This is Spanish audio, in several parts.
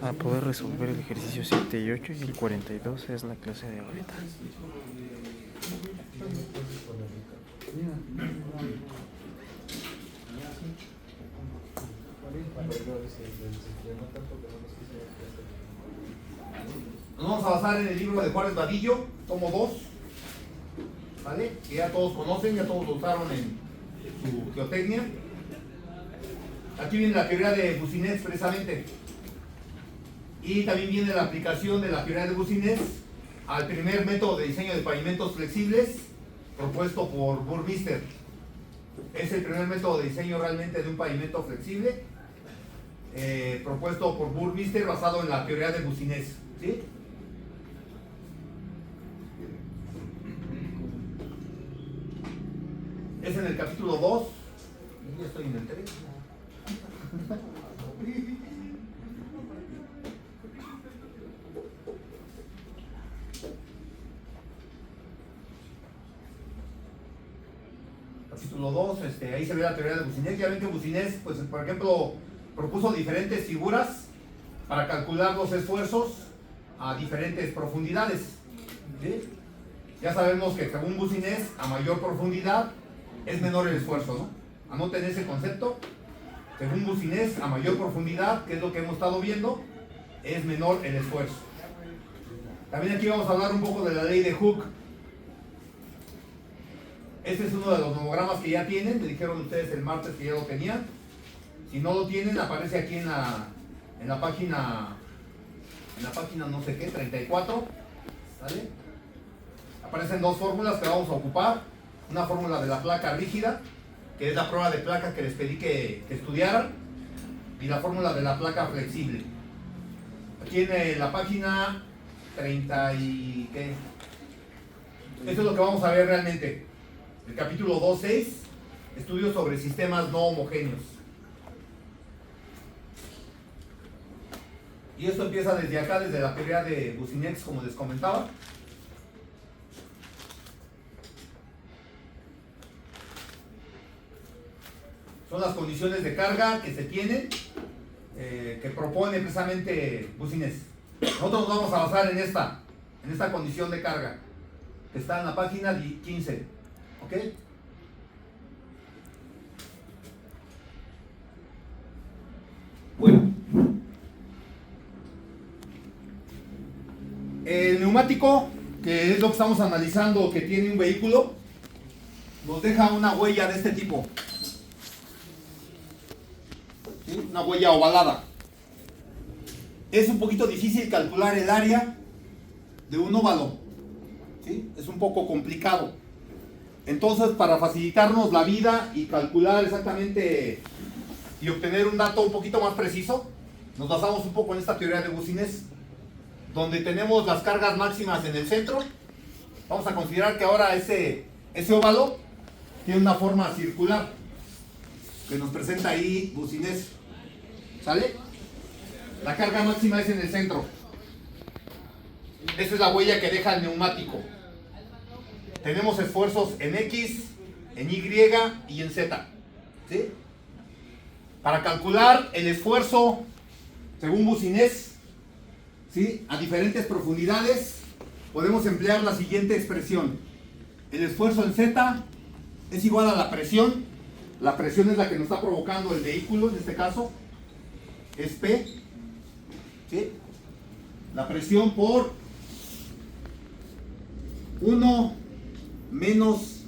Para poder resolver el ejercicio 7 y 8 y el 42 es la clase de ahorita. Nos vamos a basar en el libro de Juárez Vadillo, tomo 2, ¿vale? Que ya todos conocen, ya todos lo usaron en su geotecnia. Aquí viene la teoría de Boussinesq expresamente. Y también viene la aplicación de la teoría de Boussinesq al primer método de diseño de pavimentos flexibles propuesto por Burmeister. Es el primer método de diseño realmente de un pavimento flexible propuesto por Burmeister basado en la teoría de Boussinesq, ¿sí? Es en el capítulo 2. Ya estoy en el 3. Capítulo 2, ahí se ve la teoría de Boussinesq. Ya ven que Boussinesq, pues, por ejemplo, propuso diferentes figuras para calcular los esfuerzos a diferentes profundidades, ¿sí? Ya sabemos que según Boussinesq, a mayor profundidad es menor el esfuerzo, ¿no? Anoten ese concepto. Según Boussinesq, a mayor profundidad, que es lo que hemos estado viendo, es menor el esfuerzo. También aquí vamos a hablar un poco de la ley de Hooke. Este es uno de los nomogramas que ya tienen. Me dijeron ustedes el martes que ya lo tenían. Si no lo tienen, aparece aquí en la página no sé qué, 34. ¿Vale? Aparecen dos fórmulas que vamos a ocupar. Una fórmula de la placa rígida, que es la prueba de placa que les pedí que estudiaran, y la fórmula de la placa flexible. Aquí en la página 30 y ¿qué? Esto es lo que vamos a ver realmente. El capítulo 2.6, estudios sobre sistemas no homogéneos. Y esto empieza desde acá, desde la teoría de Boussinesq, como les comentaba. Son las condiciones de carga que se tienen, que propone precisamente Boussinesq. Nosotros nos vamos a basar en esta condición de carga, que está en la página 15. ¿Ok? Bueno. El neumático, que es lo que estamos analizando, que tiene un vehículo, nos deja una huella de este tipo. ¿Sí? Una huella ovalada. Es un poquito difícil calcular el área de un óvalo, ¿sí? Es un poco complicado. Entonces, para facilitarnos la vida y calcular exactamente y obtener un dato un poquito más preciso, nos basamos un poco en esta teoría de Boussinesq, donde tenemos las cargas máximas en el centro. Vamos a considerar que ahora ese óvalo tiene una forma circular que nos presenta ahí Boussinesq. ¿Sale? La carga máxima es en el centro. Esa es la huella que deja el neumático. Tenemos esfuerzos en X, en Y y en Z. ¿Sí? Para calcular el esfuerzo, según Boussinesq, ¿sí?, a diferentes profundidades, podemos emplear la siguiente expresión. El esfuerzo en Z es igual a la presión. La presión es la que nos está provocando el vehículo, en este caso. Es P. ¿Sí? La presión por 1 menos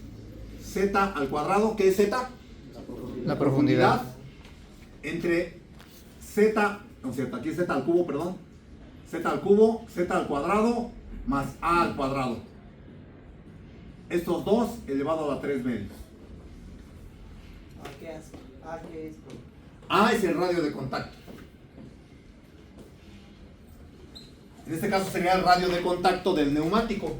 Z al cuadrado. ¿Qué es Z? La profundidad. Entre Z, no es cierto, aquí es Z al cubo, perdón. Z al cubo, Z al cuadrado, más A al cuadrado. Estos dos elevado a la 3 medios. ¿Qué es? ¿Qué es? A es el radio de contacto. En este caso sería el radio de contacto del neumático.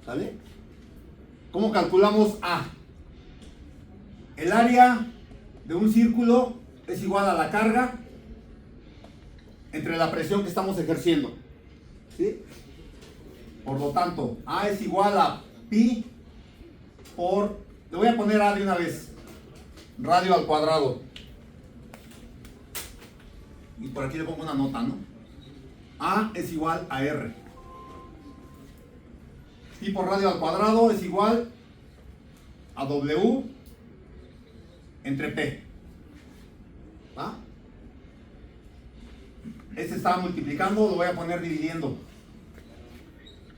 ¿Sale? ¿Cómo calculamos A? El área de un círculo es igual a la carga entre la presión que estamos ejerciendo. ¿Sí? Por lo tanto, A es igual a pi por, le voy a poner A de una vez, radio al cuadrado. Y por aquí le pongo una nota, ¿no? A es igual a R. Y por radio al cuadrado es igual a W entre P. ¿Va? Este está multiplicando, lo voy a poner dividiendo.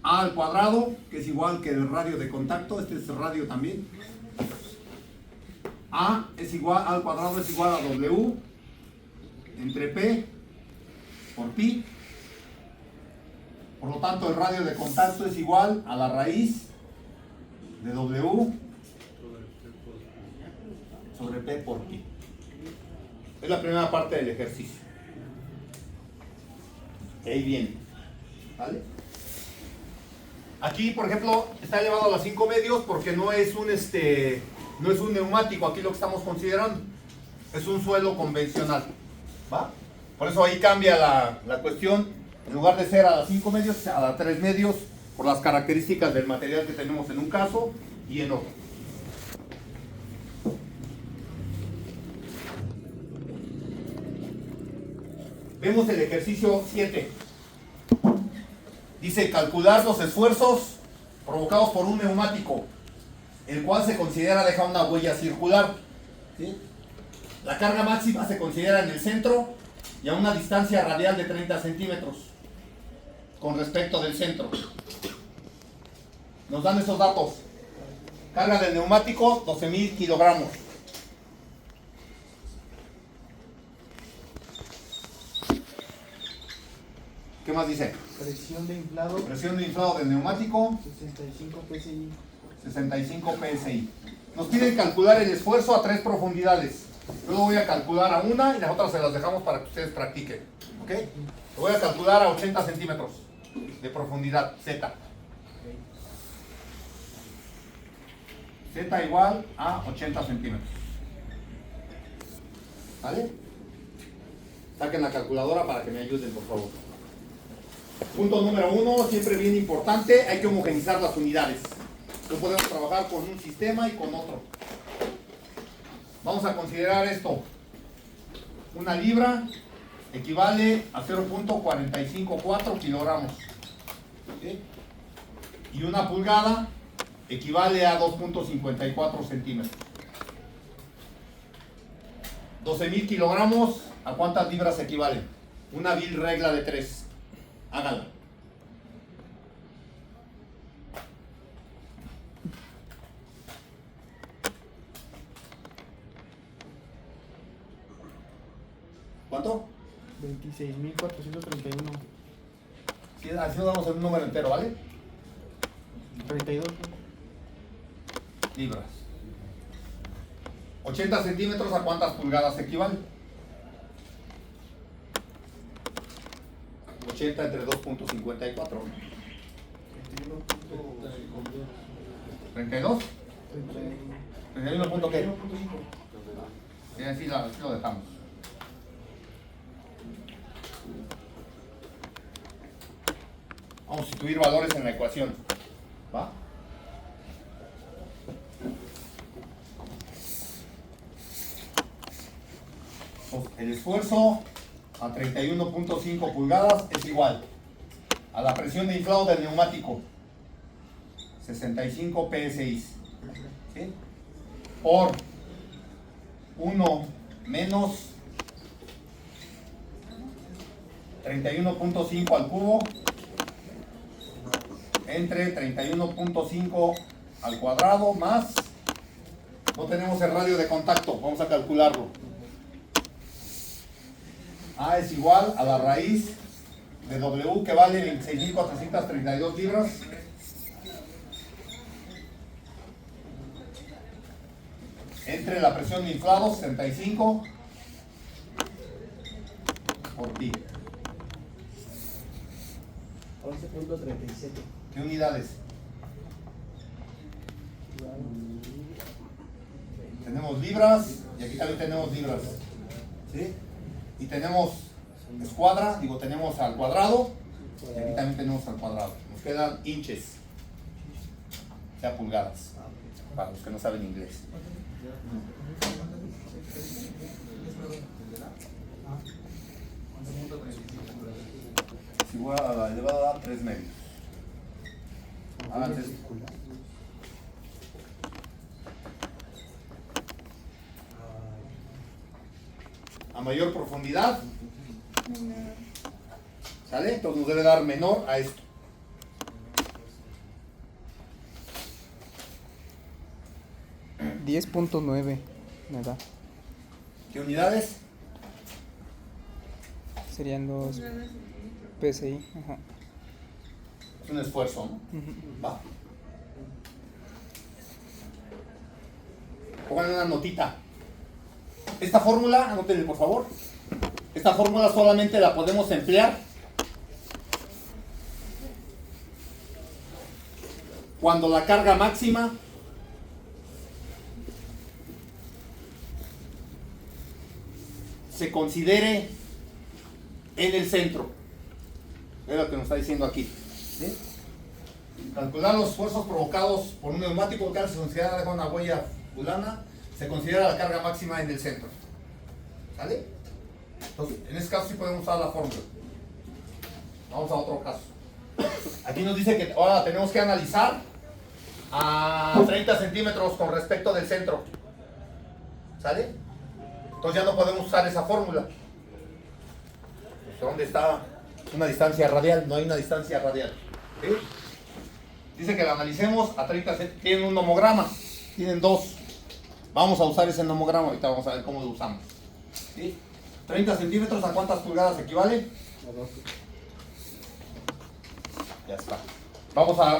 A al cuadrado, que es igual que el radio de contacto, este es el radio también. A es igual, A al cuadrado es igual a W entre P por pi. Por lo tanto, el radio de contacto es igual a la raíz de W sobre P por pi. Es la primera parte del ejercicio. Ahí viene. ¿Vale? Aquí, por ejemplo, está elevado a las 5 medios porque no es un neumático. Aquí lo que estamos considerando es un suelo convencional. ¿Va? Por eso ahí cambia la cuestión. En lugar de ser a las 5 medios, a las 3 medios, por las características del material que tenemos en un caso y en otro. Vemos el ejercicio 7. Dice calcular los esfuerzos provocados por un neumático, el cual se considera dejar una huella circular. ¿Sí? La carga máxima se considera en el centro y a una distancia radial de 30 centímetros con respecto del centro. Nos dan esos datos. Carga del neumático, 12.000 kilogramos. ¿Qué más dice? Presión de inflado. Presión de inflado del neumático, 65 psi. 65 psi. Nos piden calcular el esfuerzo a 3 profundidades. Yo lo voy a calcular a una y las otras se las dejamos para que ustedes practiquen. ¿Ok? Lo voy a calcular a 80 centímetros de profundidad, Z. Z igual a 80 centímetros. ¿Vale? Saquen la calculadora para que me ayuden, por favor. Punto número 1, siempre bien importante, hay que homogenizar las unidades. No podemos trabajar con un sistema y con otro. Vamos a considerar esto. Una libra equivale a 0.454 kilogramos. ¿Sí? Y una pulgada equivale a 2.54 centímetros. 12.000 kilogramos, ¿a cuántas libras equivalen? Una vil regla de 3. Hágala. ¿Cuánto? 26.431. Sí, así nos damos en un número entero, ¿vale? 32. Libras. 80 centímetros, ¿a cuántas pulgadas equivale? 80 entre 2.54. 32. 31 punto qué. Sí, así lo dejamos. Vamos a sustituir valores en la ecuación. ¿Va? El esfuerzo a 31.5 pulgadas es igual a la presión de inflado del neumático, 65 psi, ¿sí? Por 1 menos 31.5 al cubo entre 31.5 al cuadrado más, no tenemos el radio de contacto, vamos a calcularlo. A es igual a la raíz de W, que vale 26.432 libras, entre la presión de inflado, 65 por pi. 11.37. ¿Qué unidades? Tenemos libras y aquí también tenemos libras. ¿Sí? Y tenemos escuadra, tenemos al cuadrado y aquí también tenemos al cuadrado. Nos quedan inches, o sea, pulgadas. para los que no saben inglés. Es igual a la elevada a 3 medios. Háganse esto. A mayor profundidad, ¿sale? Entonces nos debe dar menor a esto. $10.9 me da. ¿Qué unidades? Serían los PSI. Ajá. Es un esfuerzo, ¿no? Va. Pongan una notita. Esta fórmula, anótenle por favor. Esta fórmula solamente la podemos emplear cuando la carga máxima se considere en el centro. Es lo que nos está diciendo aquí. ¿Sí? Calcular los esfuerzos provocados por un neumático que se considera una huella fulana, se considera la carga máxima en el centro. ¿Sale? Entonces, en este caso sí podemos usar la fórmula. Vamos a otro caso. Aquí nos dice que ahora tenemos que analizar a 30 centímetros con respecto del centro. ¿Sale? Entonces ya no podemos usar esa fórmula. ¿Dónde está una distancia radial? No hay una distancia radial. ¿Sí? Dice que la analicemos a 30 centímetros. Tienen un nomograma. Tienen dos. Vamos a usar ese nomograma. Ahorita vamos a ver cómo lo usamos. ¿Sí? 30 centímetros, ¿a cuántas pulgadas equivale? Ya está. Vamos a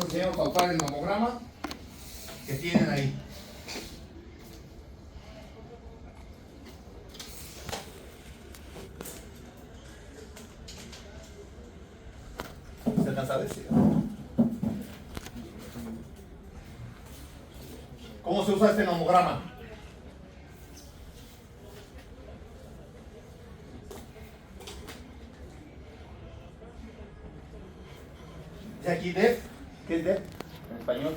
enseñarnos a usar el nomograma que tienen ahí. ¿Se alcanza a ver? Sí. ¿Cómo se usa este nomograma? Dice aquí DEF. ¿Qué es DEF? En español.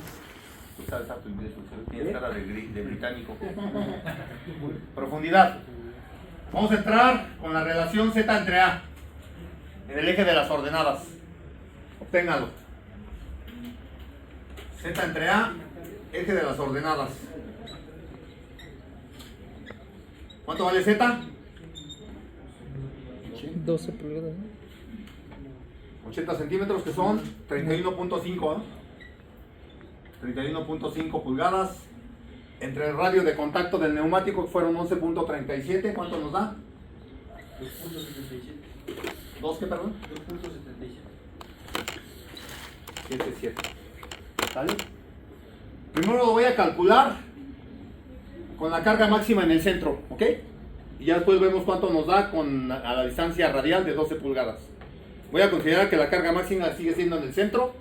Tú sabes harto inglés, tienes cara de británico. Profundidad. Vamos a entrar con la relación Z entre A en el eje de las ordenadas. Obténganlo. Z entre A, eje de las ordenadas. ¿Cuánto vale Z? 12 pulgadas. 80 centímetros, que son 31.5, ¿eh? 31.5 pulgadas. Entre el radio de contacto del neumático, que fueron 11.37, ¿cuánto nos da? 2.77. ¿2 qué, perdón? 2.77. 7. ¿Sale? Primero lo voy a calcular con la carga máxima en el centro, ¿ok? Y ya después vemos cuánto nos da a la distancia radial de 12 pulgadas. Voy a considerar que la carga máxima sigue siendo en el centro.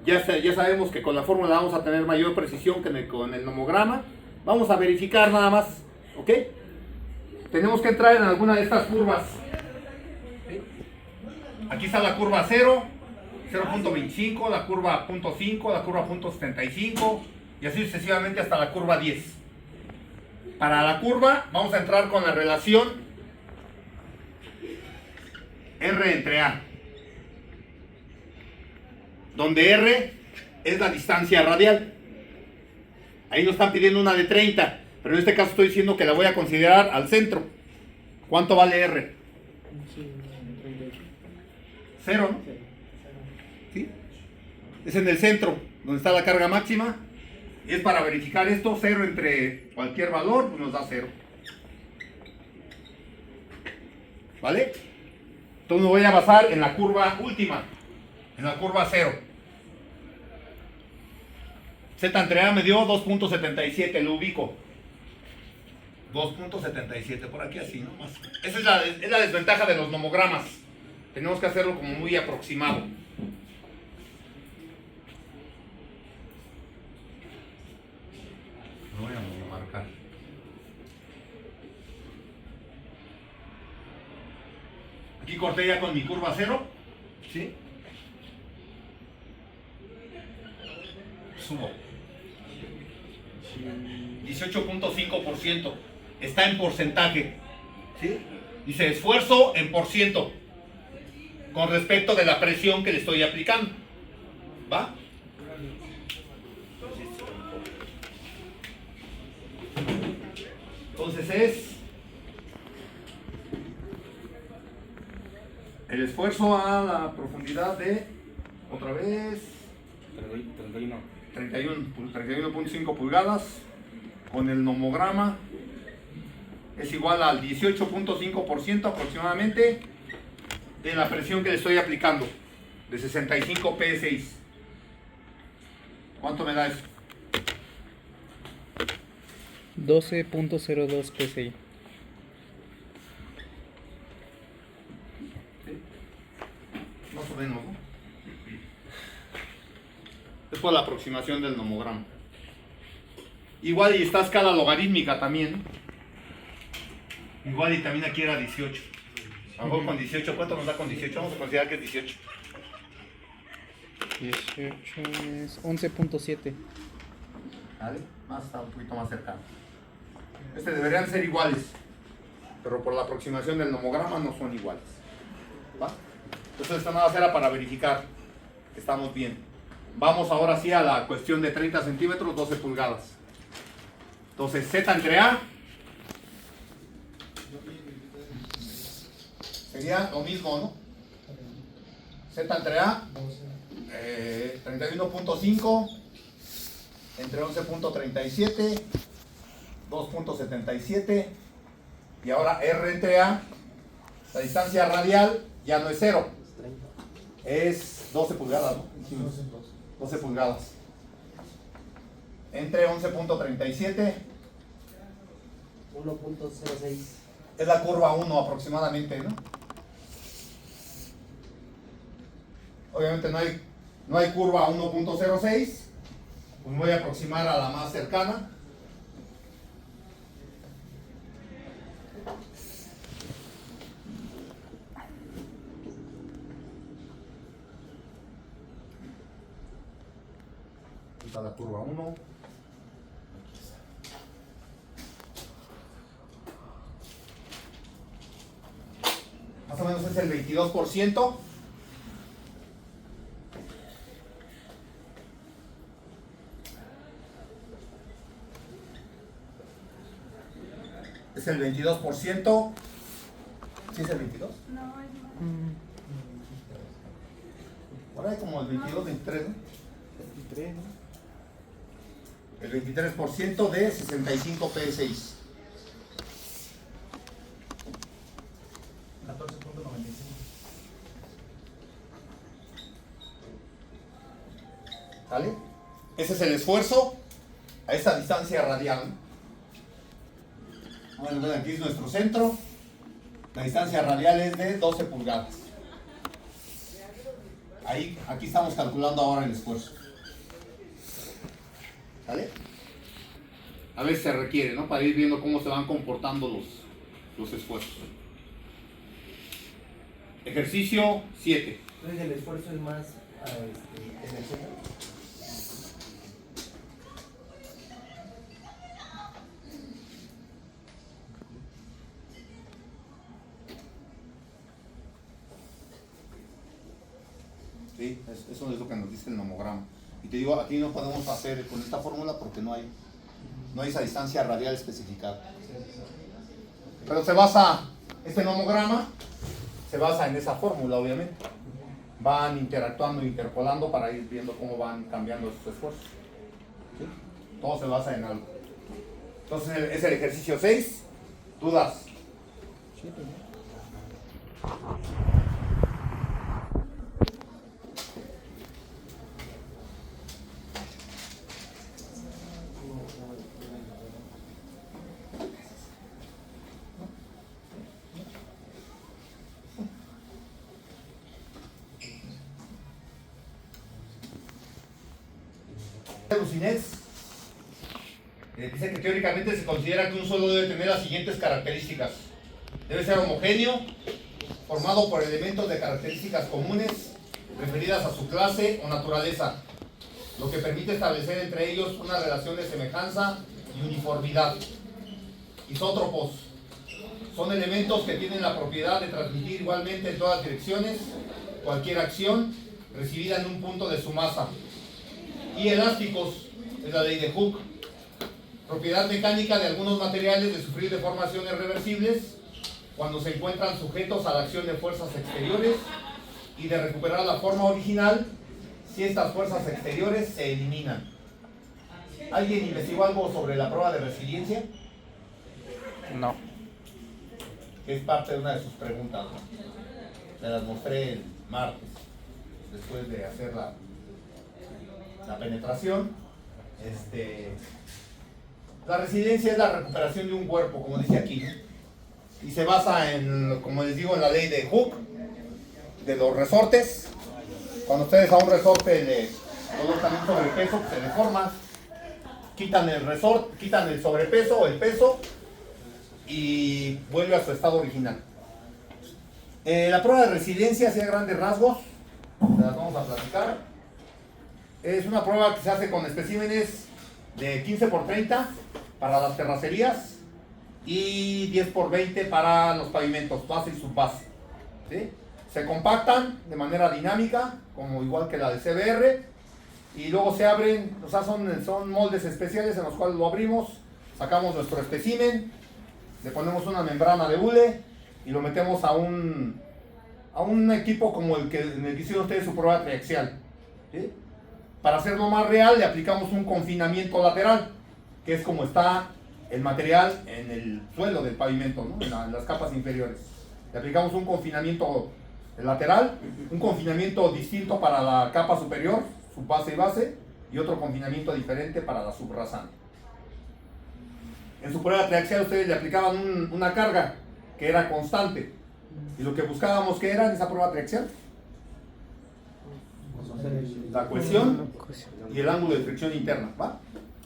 Ya sabemos que con la fórmula vamos a tener mayor precisión que con el nomograma. Vamos a verificar nada más, ¿ok? Tenemos que entrar en alguna de estas curvas. ¿Sí? Aquí está la curva 0, 0.25, la curva 0.5, la curva 0.75 y así sucesivamente hasta la curva 10. Para la curva vamos a entrar con la relación R entre A, donde R es la distancia radial. Ahí nos están pidiendo una de 30, pero en este caso estoy diciendo que la voy a considerar al centro. ¿Cuánto vale R? 0, ¿no? ¿Sí? Es en el centro, donde está la carga máxima. Y es para verificar esto, 0 entre cualquier valor, pues nos da 0. ¿Vale? Entonces me voy a basar en la curva última, en la curva 0. Z entre A me dio 2.77, lo ubico. 2.77, por aquí así, ¿no? Esa es la desventaja de los nomogramas. Tenemos que hacerlo como muy aproximado. Lo voy a marcar. Aquí corté ya con mi curva 0. ¿Sí? Subo. 18.5%. Está en porcentaje. ¿Sí? Dice esfuerzo en por ciento. Con respecto de la presión que le estoy aplicando. ¿Va? Entonces es el esfuerzo a la profundidad de, otra vez, 31.5 pulgadas con el nomograma es igual al 18.5% aproximadamente de la presión que le estoy aplicando de 65 psi. ¿Cuánto me da eso? 12.02 PSI. Más o menos, ¿no? Es por la aproximación del nomograma. Igual y está a escala logarítmica también. Igual y también aquí era 18. A lo mejor con 18, ¿cuánto nos da con 18? Vamos a considerar que es 18. 18 es 11.7. ¿Vale? Está un poquito más cercano. Deberían ser iguales, pero por la aproximación del nomograma no son iguales. ¿Va? Entonces esto nada más era para verificar que estamos bien. Vamos ahora sí a la cuestión de 30 centímetros, 12 pulgadas. Entonces Z entre A sería lo mismo, ¿no? Z entre A 31.5 entre 11.37 2.77 y ahora R entre A, la distancia radial ya no es 0, es 12 pulgadas, ¿no? 12 pulgadas entre 11.37 1.06. es la curva 1 aproximadamente, ¿no? Obviamente no hay curva 1.06, pues voy a aproximar a la más cercana. Está la curva 1. Más o menos es el 22%. Es el 22%. ¿Sí es el 22? No, es más. Por ahí como el 22, 23, ¿no? 23, ¿no? El 23% de 65 PSI. 14.95. ¿Vale? Ese es el esfuerzo a esta distancia radial, ¿no? Bueno, aquí es nuestro centro. La distancia radial es de 12 pulgadas. Aquí estamos calculando ahora el esfuerzo. ¿Vale? A ver si se requiere, ¿no? Para ir viendo cómo se van comportando los esfuerzos. Ejercicio 7. Entonces el esfuerzo es más en el centro. ¿Sí? Eso es lo que nos dice el nomograma. Y te digo, aquí no podemos hacer con esta fórmula porque no hay esa distancia radial especificada. Pero este nomograma se basa en esa fórmula, obviamente. Van interactuando, interpolando para ir viendo cómo van cambiando sus esfuerzos. ¿Sí? Todo se basa en algo. Entonces es el ejercicio 6. ¿Dudas? Lucinets dice que teóricamente se considera que un suelo debe tener las siguientes características. Debe ser homogéneo, formado por elementos de características comunes referidas a su clase o naturaleza. lo que permite establecer entre ellos una relación de semejanza y uniformidad. Isótropos son elementos que tienen la propiedad de transmitir igualmente en todas direcciones cualquier acción recibida en un punto de su masa. Y elásticos es la ley de Hooke, propiedad mecánica de algunos materiales de sufrir deformaciones reversibles cuando se encuentran sujetos a la acción de fuerzas exteriores y de recuperar la forma original si estas fuerzas exteriores se eliminan. ¿Alguien investigó algo sobre la prueba de resiliencia? No. Que es parte de una de sus preguntas, ¿no? Me las mostré el martes, después de hacer la penetración. La resiliencia es la recuperación de un cuerpo, como dice aquí, ¿no? Y se basa en, como les digo, en la ley de Hooke, de los resortes. Cuando ustedes a un resorte le colocan un sobrepeso, se deforma, quitan el resorte, quitan el sobrepeso o el peso y vuelve a su estado original. La prueba de resiliencia, así a grandes rasgos, se las vamos a platicar. Es una prueba que se hace con especímenes de 15×30 para las terracerías y 10×20 para los pavimentos, base y subbase, ¿sí? Se compactan de manera dinámica, como igual que la de CBR, y luego se abren, o sea, son moldes especiales en los cuales lo abrimos, sacamos nuestro espécimen, le ponemos una membrana de hule y lo metemos a un equipo como en el que hicieron ustedes su prueba triaxial, ¿sí? Para hacerlo más real, le aplicamos un confinamiento lateral, que es como está el material en el suelo del pavimento, ¿no? En las capas inferiores. Le aplicamos un confinamiento lateral, un confinamiento distinto para la capa superior, subbase y base, y otro confinamiento diferente para la subrasante. En su prueba triaxial ustedes le aplicaban una carga que era constante. Y lo que buscábamos que era en esa prueba triaxial, la cohesión y el ángulo de fricción interna, ¿va?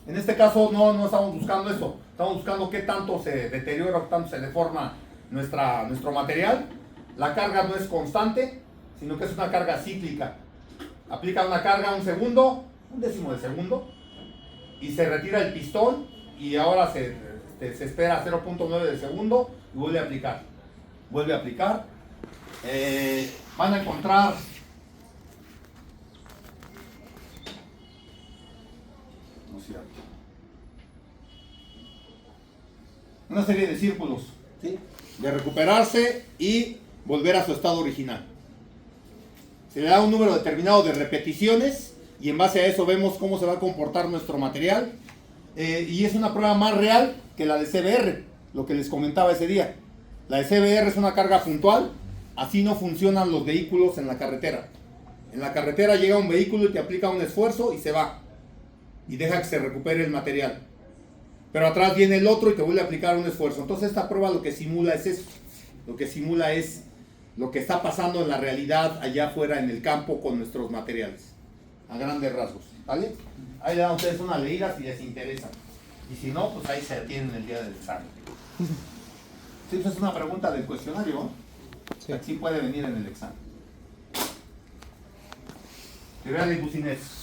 En este caso no estamos buscando eso, estamos buscando qué tanto se deteriora o qué tanto se deforma nuestro material. La carga no es constante, sino que es una carga cíclica. Aplica una carga un segundo, un décimo de segundo, y se retira el pistón y ahora se espera 0.9 de segundo y vuelve a aplicar. Vuelve a aplicar. Van a encontrar una serie de círculos, ¿sí? De recuperarse y volver a su estado original. Se le da un número determinado de repeticiones y en base a eso vemos cómo se va a comportar nuestro material. Y es una prueba más real que la de CBR, lo que les comentaba ese día. La de CBR es una carga puntual, así no funcionan los vehículos en la carretera. En la carretera llega un vehículo y te aplica un esfuerzo y se va. Y deja que se recupere el material. Pero atrás viene el otro y te vuelve a aplicar un esfuerzo. Entonces esta prueba lo que simula es eso. Lo que simula es lo que está pasando en la realidad allá afuera en el campo con nuestros materiales. A grandes rasgos, ¿vale? Ahí le dan a ustedes una leída si les interesa. Y si no, pues ahí se detienen el día del examen. Sí, esa es una pregunta del cuestionario, ¿no? Sí. Así puede venir en el examen. Teoría de Business.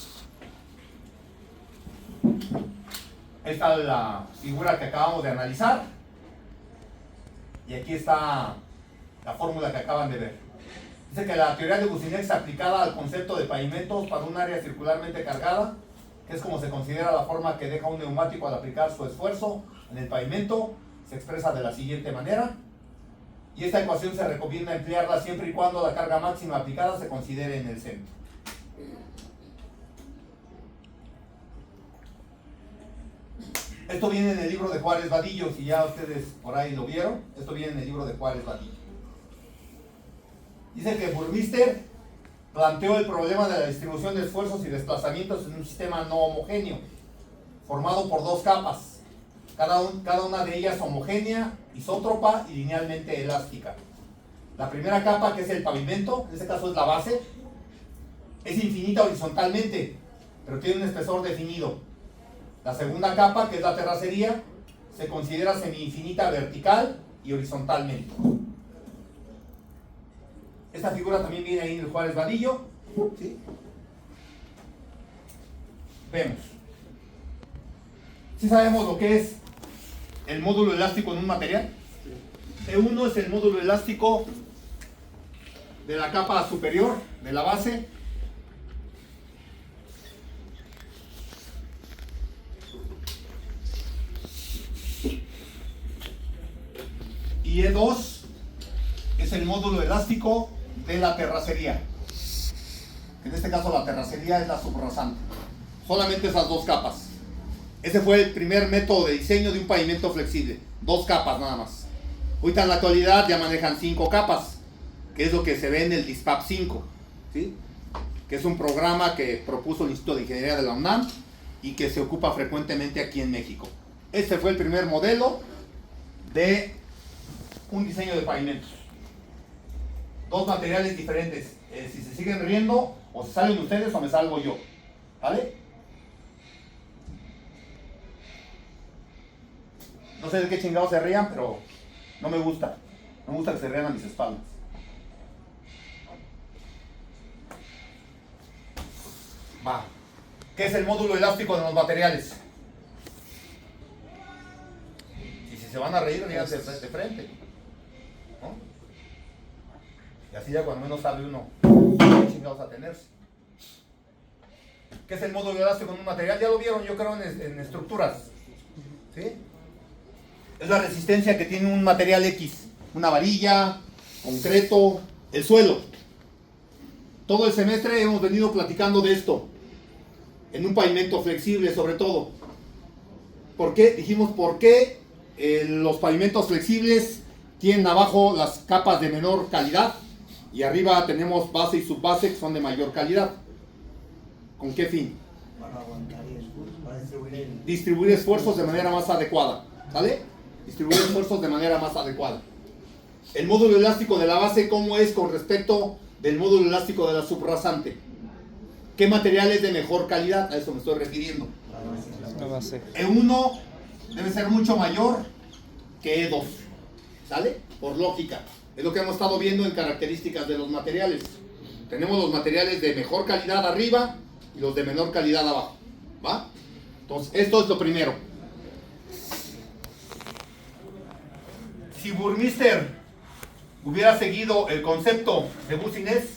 Esta es la figura que acabamos de analizar. Y aquí está la fórmula que acaban de ver. Dice que la teoría de Business es aplicada al concepto de pavimentos para un área circularmente cargada, que es como se considera la forma que deja un neumático al aplicar su esfuerzo en el pavimento. Se expresa de la siguiente manera. Y esta ecuación se recomienda emplearla siempre y cuando la carga máxima aplicada se considere en el centro. Esto viene en el libro de Juárez Vadillo, si ya ustedes por ahí lo vieron. Esto viene en el libro de Juárez Vadillo. Dice que Burmeister planteó el problema de la distribución de esfuerzos y desplazamientos en un sistema no homogéneo, formado por dos capas, cada una de ellas homogénea, isótropa y linealmente elástica. La primera capa, que es el pavimento, en este caso es la base, es infinita horizontalmente, pero tiene un espesor definido. La segunda capa, que es la terracería, se considera semi-infinita vertical y horizontalmente. Esta figura también viene ahí en el Juárez Vadillo, ¿sí? Vemos. ¿Sí sabemos lo que es el módulo elástico en un material? E1 es el módulo elástico de la capa superior, de la base. Y E2 es el módulo elástico de la terracería. En este caso la terracería es la subrasante. Solamente esas dos capas. Ese fue el primer método de diseño de un pavimento flexible. 2 capas nada más. Ahorita en la actualidad ya manejan 5 capas, que es lo que se ve en el DISPAP 5, ¿sí? Que es un programa que propuso el Instituto de Ingeniería de la UNAM y que se ocupa frecuentemente aquí en México. Este fue el primer modelo de un diseño de pavimentos. 2 materiales diferentes. Si se siguen riendo, o se salen ustedes o me salgo yo. ¿Vale? No sé de qué chingados se rían, pero no me gusta. No me gusta que se rían a mis espaldas. Va. ¿Qué es el módulo elástico de los materiales? Y si se van a reír, díganse de frente, ¿no? Y así ya cuando menos sabe uno qué chingados a tenerse. ¿Qué es el módulo elástico en un material? Ya lo vieron, yo creo, en estructuras. ¿Sí? Es la resistencia que tiene un material X. Una varilla, concreto, el suelo. Todo el semestre hemos venido platicando de esto. En un pavimento flexible sobre todo. ¿Por qué? Dijimos por qué los pavimentos flexibles tienen abajo las capas de menor calidad y arriba tenemos base y subbase que son de mayor calidad. ¿Con qué fin? Para aguantar el esfuerzo, para distribuir esfuerzos de manera más adecuada. ¿Sale? Distribuir esfuerzos de manera más adecuada. El módulo elástico de la base, ¿cómo es con respecto del módulo elástico de la subrasante? ¿Qué material es de mejor calidad? A eso me estoy refiriendo. La base. E1 debe ser mucho mayor que E2. ¿Sale? Por lógica. Es lo que hemos estado viendo en características de los materiales. Tenemos los materiales de mejor calidad arriba y los de menor calidad abajo. ¿Va? Entonces, esto es lo primero. Si Burmeister hubiera seguido el concepto de Boussinesq,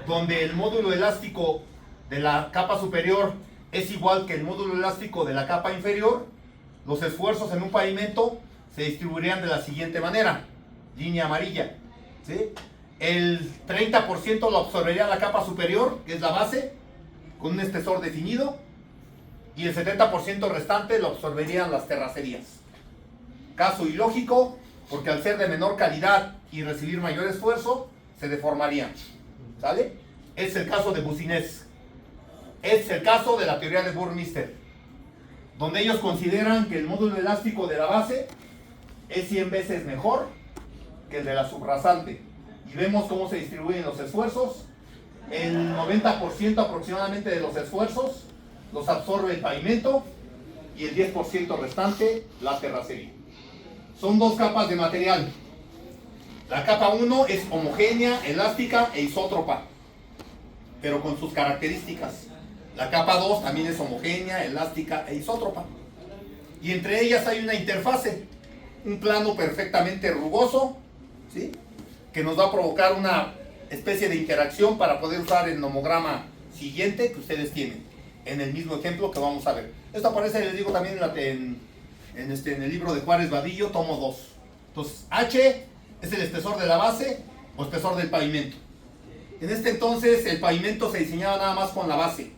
donde el módulo elástico de la capa superior es igual que el módulo elástico de la capa inferior, los esfuerzos en un pavimento se distribuirían de la siguiente manera. Línea amarilla, ¿sí? El 30% lo absorbería la capa superior, que es la base, con un espesor definido, y el 70% restante lo absorberían las terracerías. Caso ilógico, porque al ser de menor calidad y recibir mayor esfuerzo, se deformarían. ¿Sale? Es el caso de Boussinesq. Es el caso de la teoría de Burmeister, donde ellos consideran que el módulo elástico de la base es 100 veces mejor que el de la subrasante. Y vemos cómo se distribuyen los esfuerzos. El 90% aproximadamente de los esfuerzos los absorbe el pavimento y el 10% restante la terracería. Son 2 capas de material. La capa 1 es homogénea, elástica e isótropa, pero con sus características. La capa 2 también es homogénea, elástica e isótropa. Y entre ellas hay una interfase, un plano perfectamente rugoso, ¿sí? Que nos va a provocar una especie de interacción para poder usar el nomograma siguiente que ustedes tienen, en el mismo ejemplo que vamos a ver. Esto aparece, les digo, también en el libro de Juárez Vadillo, tomo 2. Entonces, H es el espesor de la base o espesor del pavimento. En este entonces, el pavimento se diseñaba nada más con la base.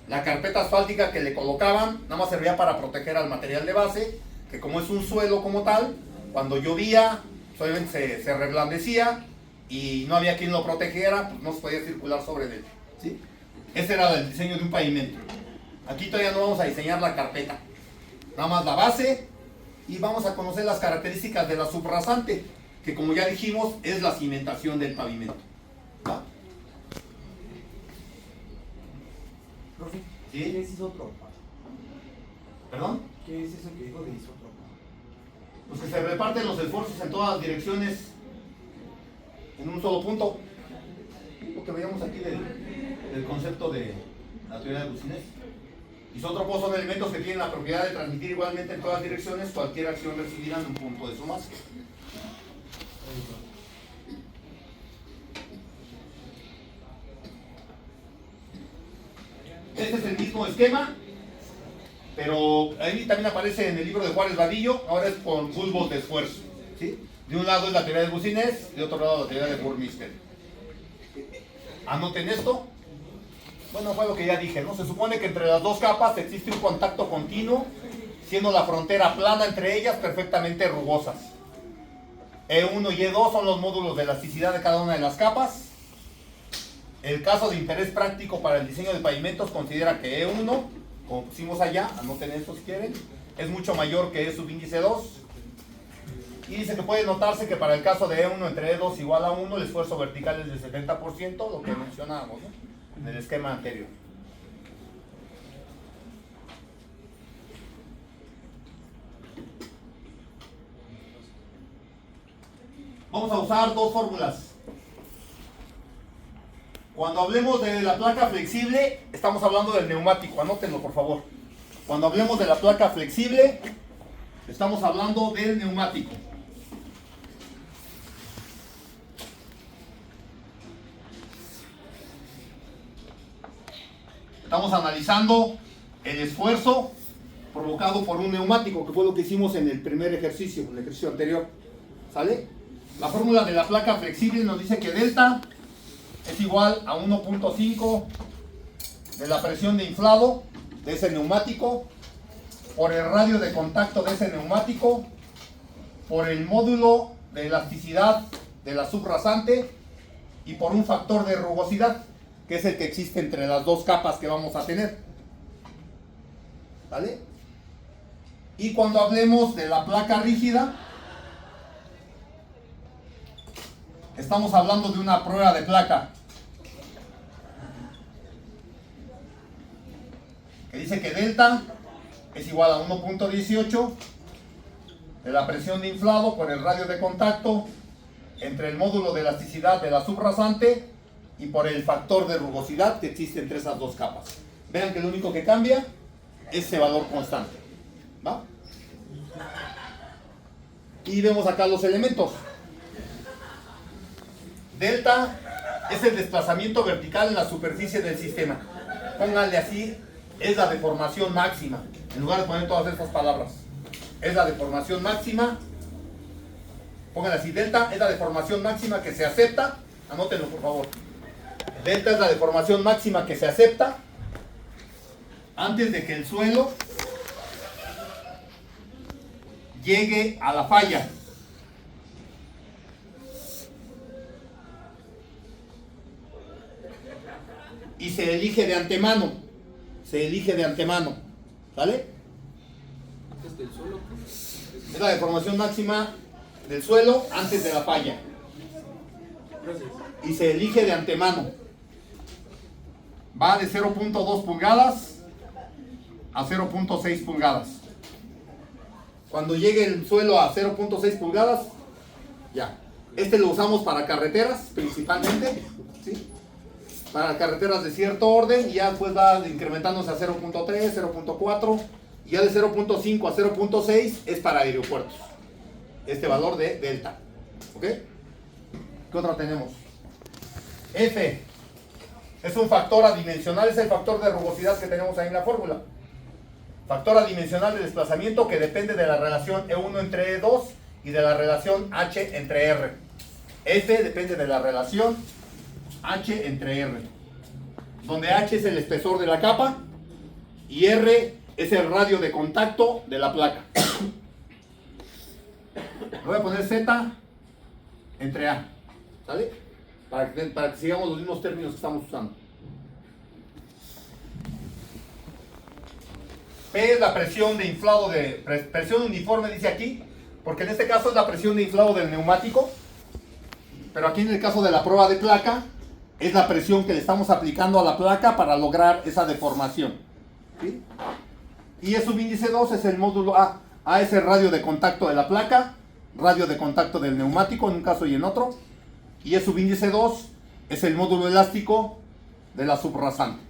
La carpeta asfáltica que le colocaban nada más servía para proteger al material de base, que como es un suelo como tal, cuando llovía, pues obviamente se reblandecía y no había quien lo protegiera, pues no se podía circular sobre él, ¿sí? Ese era el diseño de un pavimento. Aquí todavía no vamos a diseñar la carpeta, nada más la base, y vamos a conocer las características de la subrasante, que como ya dijimos es la cimentación del pavimento. ¿Va? Profe, ¿Sí? ¿qué es isótropa? ¿Perdón? ¿Qué es eso que dijo de isótropa? Pues que se reparten los esfuerzos en todas las direcciones en un solo punto. Lo que veíamos aquí del concepto de la teoría de Boussinesq. Isótropos son elementos que tienen la propiedad de transmitir igualmente en todas direcciones. Cualquier acción recibirá en un punto de su masa. Este es el mismo esquema, pero ahí también aparece en el libro de Juárez Vadillo. Ahora es con bulbos de esfuerzo, ¿sí? De un lado es la teoría de Boussinesq, de otro lado la teoría de Burmeister. Anoten esto. Bueno, fue lo que ya dije, ¿no? Se supone que entre las dos capas existe un contacto continuo, siendo la frontera plana entre ellas perfectamente rugosas. E1 y E2 son los módulos de elasticidad de cada una de las capas. El caso de interés práctico para el diseño de pavimentos considera que E1, como pusimos allá, anoten esto si quieren, es mucho mayor que E subíndice 2. Y dice que puede notarse que para el caso de E1 entre E2 igual a 1, el esfuerzo vertical es del 70%, lo que mencionábamos, ¿no?, en el esquema anterior. Vamos a usar dos fórmulas. Cuando hablemos de la placa flexible, estamos hablando del neumático, anótenlo por favor. Cuando hablemos de la placa flexible, estamos hablando del neumático. Estamos analizando el esfuerzo provocado por un neumático, que fue lo que hicimos en el primer ejercicio, en el ejercicio anterior. ¿Sale? La fórmula de la placa flexible nos dice que delta es igual a 1.5 de la presión de inflado de ese neumático por el radio de contacto de ese neumático por el módulo de elasticidad de la subrasante y por un factor de rugosidad, que es el que existe entre las dos capas que vamos a tener. ¿Vale? Y cuando hablemos de la placa rígida, estamos hablando de una prueba de placa que dice que delta es igual a 1.18 de la presión de inflado por el radio de contacto entre el módulo de elasticidad de la subrasante y por el factor de rugosidad que existe entre esas dos capas. Vean que lo único que cambia es ese valor constante. ¿Va? Y vemos acá los elementos. Delta es el desplazamiento vertical en la superficie del sistema. Pónganle así, es la deformación máxima, en lugar de poner todas estas palabras. Es la deformación máxima. Pónganle así, delta es la deformación máxima que se acepta. Anótenlo por favor. Delta es la deformación máxima que se acepta antes de que el suelo llegue a la falla. Y se elige de antemano. Se elige de antemano. ¿Sale? Es la deformación máxima del suelo antes de la falla. Y se elige de antemano. Va de 0.2 pulgadas a 0.6 pulgadas. Cuando llegue el suelo a 0.6 pulgadas, ya. Este lo usamos para carreteras principalmente, ¿sí? Para carreteras de cierto orden, y ya después va incrementándose a 0.3, 0.4, y ya de 0.5 a 0.6 es para aeropuertos. Este valor de delta. ¿Ok? ¿Qué otra tenemos? F es un factor adimensional, es el factor de rugosidad que tenemos ahí en la fórmula. Factor adimensional de desplazamiento que depende de la relación E1 entre E2 y de la relación H entre R. F depende de la relación H entre R, donde H es el espesor de la capa y R es el radio de contacto de la placa. Voy a poner Z entre A, ¿sale? Para que sigamos los mismos términos que estamos usando. P es la presión de inflado presión uniforme, dice aquí, porque en este caso es la presión de inflado del neumático, pero aquí en el caso de la prueba de placa es la presión que le estamos aplicando a la placa para lograr esa deformación, ¿sí? Y el subíndice 2 es el módulo A. A es el radio de contacto de la placa, radio de contacto del neumático en un caso y en otro, y el subíndice 2 es el módulo elástico de la subrasante.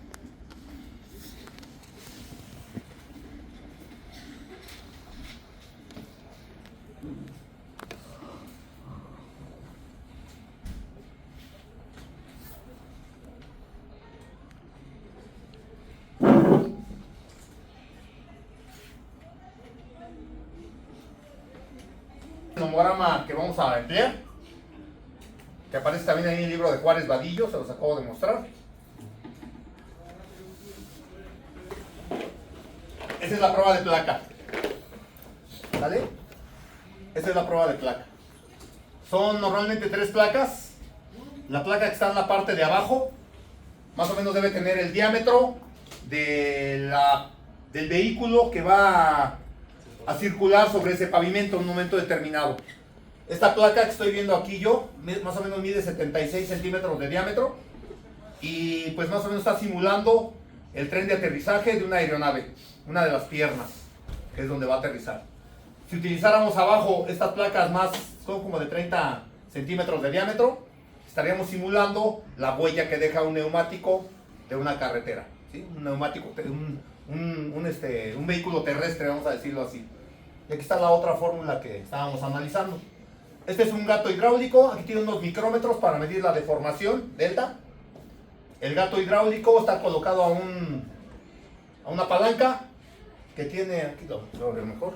nomograma que vamos a emplear, que aparece también ahí en el libro de Juárez Vadillo, se los acabo de mostrar. Esa es la prueba de placa. ¿Sale? Esa es la prueba de placa. Son normalmente 3 placas. La placa que está en la parte de abajo, más o menos debe tener el diámetro del vehículo que va a circular sobre ese pavimento en un momento determinado. Esta placa que estoy viendo aquí yo, más o menos mide 76 centímetros de diámetro y pues más o menos está simulando el tren de aterrizaje de una aeronave, una de las piernas, que es donde va a aterrizar. Si utilizáramos abajo estas placas son como de 30 centímetros de diámetro, estaríamos simulando la huella que deja un neumático de una carretera, ¿sí? Un neumático, un vehículo terrestre, vamos a decirlo así. Y aquí está la otra fórmula que estábamos analizando. Este es un gato hidráulico, aquí tiene unos micrómetros para medir la deformación, delta. El gato hidráulico está colocado a una palanca que tiene, aquí lo voy a ver mejor.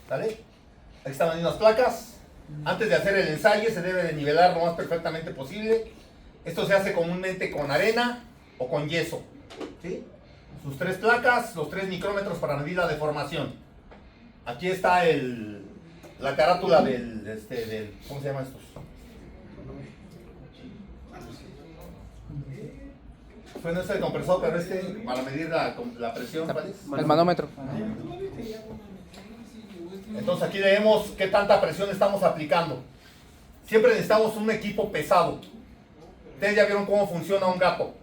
¿Sale? Aquí están unas placas. Antes de hacer el ensayo se debe de nivelar lo más perfectamente posible. Esto se hace comúnmente con arena o con yeso, ¿sí? Sus 3 placas, los 3 micrómetros para medir la deformación. Aquí está la carátula del ¿cómo se llaman estos? Fue no es el compresor, pero para medir la presión, ¿cuál es? El manómetro. Entonces aquí leemos qué tanta presión estamos aplicando. Siempre necesitamos un equipo pesado. Ustedes ya vieron cómo funciona un gato.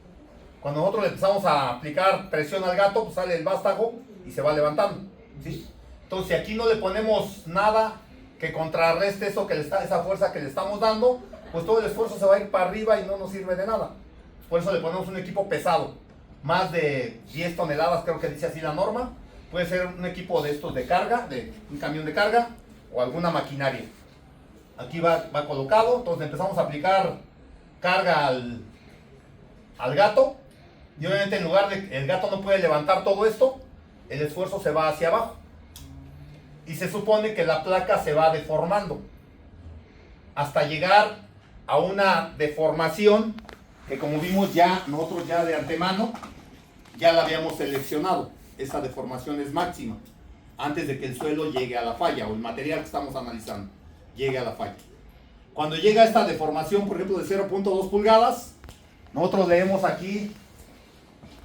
Cuando nosotros le empezamos a aplicar presión al gato, pues sale el vástago y se va levantando, ¿sí? Entonces si aquí no le ponemos nada que contrarreste esa fuerza que le estamos dando, pues todo el esfuerzo se va a ir para arriba y no nos sirve de nada. Por eso le ponemos un equipo pesado. Más de 10 toneladas, creo que dice así la norma. Puede ser un equipo de estos de carga, de un camión de carga o alguna maquinaria. Aquí va colocado, entonces empezamos a aplicar carga al gato. Y obviamente en lugar de el gato no puede levantar todo esto, el esfuerzo se va hacia abajo. Y se supone que la placa se va deformando hasta llegar a una deformación que, como vimos nosotros ya de antemano, ya la habíamos seleccionado. Esa deformación es máxima antes de que el suelo llegue a la falla o el material que estamos analizando llegue a la falla. Cuando llega esta deformación, por ejemplo, de 0.2 pulgadas, nosotros leemos aquí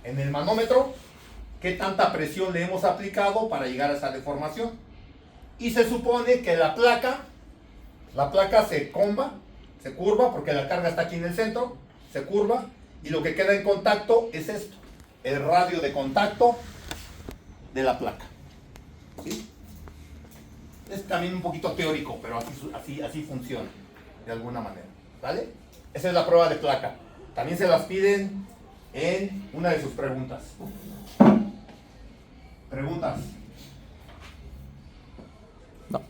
en el manómetro qué tanta presión le hemos aplicado para llegar a esa deformación. Y se supone que la placa se curva porque la carga está aquí en el centro, se curva y lo que queda en contacto es esto, el radio de contacto de la placa, ¿sí? Es también un poquito teórico, pero así funciona de alguna manera, ¿vale? Esa es la prueba de placa. También se las piden en una de sus preguntas. ¿Preguntas? No.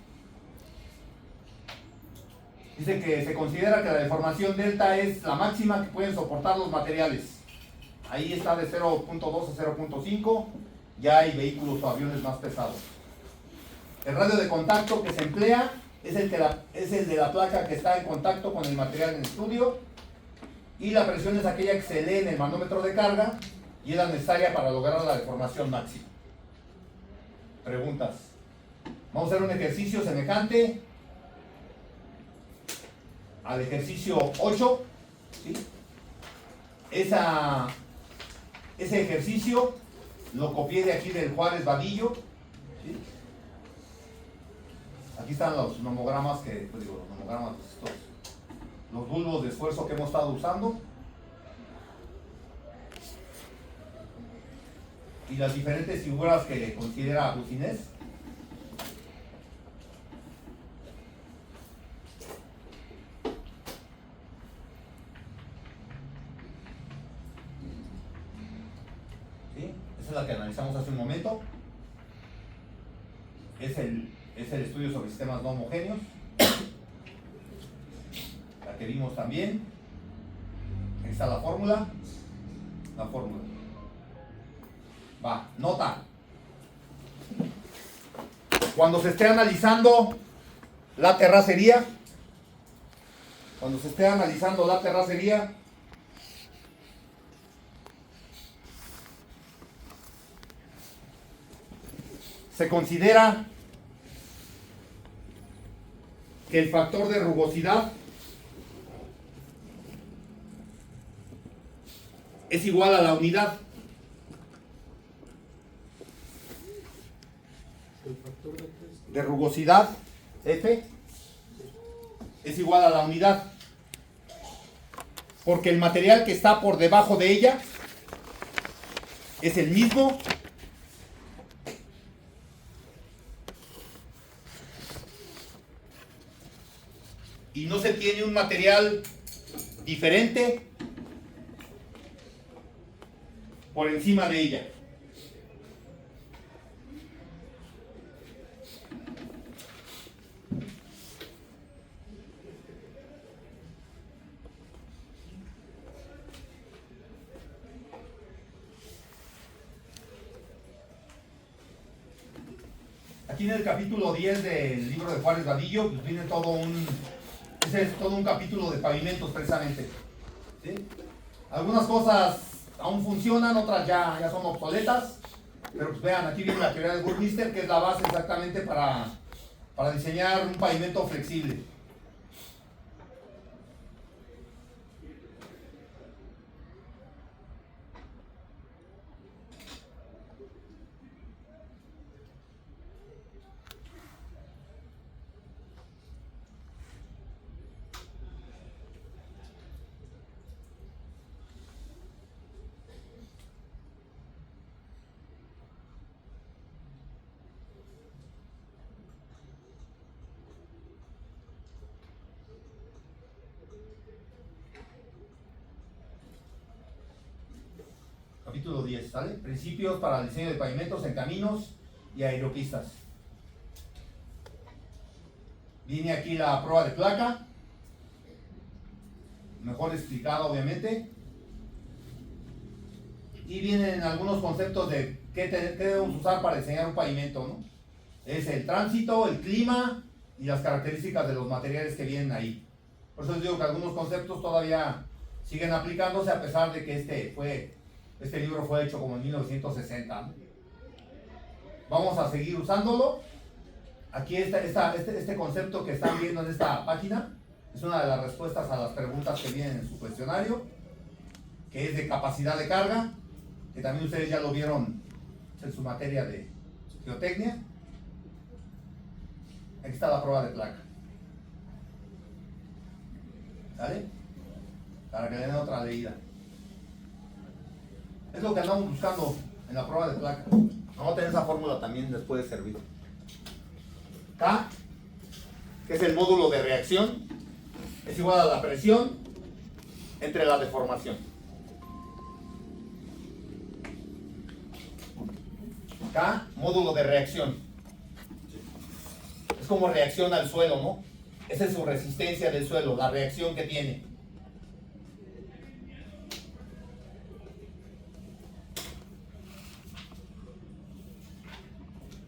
Dice que se considera que la deformación delta es la máxima que pueden soportar los materiales. Ahí está de 0.2 a 0.5. Ya hay vehículos o aviones más pesados. El radio de contacto que se emplea es el de la placa que está en contacto con el material en estudio. Y la presión es aquella que se lee en el manómetro de carga y es la necesaria para lograr la deformación máxima. Preguntas. Vamos a hacer un ejercicio semejante al ejercicio 8. ¿Sí? Ese ejercicio lo copié de aquí del Juárez Vadillo. ¿Sí? Aquí están los nomogramas los bulbos de esfuerzo que hemos estado usando y las diferentes figuras que considera Bucinés. ¿Sí? Esa es la que analizamos hace un momento. Es el estudio sobre sistemas no homogéneos. La que vimos también. Aquí está la fórmula. Va, nota. Cuando se esté analizando la terracería, se considera que el factor de rugosidad es igual a la unidad. El factor De rugosidad, F, es igual a la unidad. Porque el material que está por debajo de ella es el mismo y no se tiene un material diferente por encima de ella. Aquí en el capítulo 10 del libro de Juárez Vadillo, pues viene ese es todo un capítulo de pavimentos precisamente. ¿Sí? Algunas cosas aún funcionan, otras ya son obsoletas, pero pues vean, aquí viene la teoría de Burmeister, que es la base exactamente para diseñar un pavimento flexible. Capítulo 10, ¿sale? Principios para el diseño de pavimentos en caminos y aeropistas. Viene aquí la prueba de placa, mejor explicada obviamente. Y vienen algunos conceptos de qué debemos usar para diseñar un pavimento, ¿no? Es el tránsito, el clima y las características de los materiales que vienen ahí. Por eso les digo que algunos conceptos todavía siguen aplicándose a pesar de que este libro fue hecho como en 1960. ¿No? Vamos a seguir usándolo. Aquí este concepto que están viendo en esta página es una de las respuestas a las preguntas que vienen en su cuestionario, que es de capacidad de carga, que también ustedes ya lo vieron en su materia de geotecnia. Aquí está la prueba de placa. ¿Sale? Para que le den otra leída. Es lo que andamos buscando en la prueba de placa. Vamos a tener esa fórmula también, les puede servir. K, que es el módulo de reacción, es igual a la presión entre la deformación. K, módulo de reacción. Es como reacciona al suelo, ¿no? Esa es su resistencia del suelo, la reacción que tiene.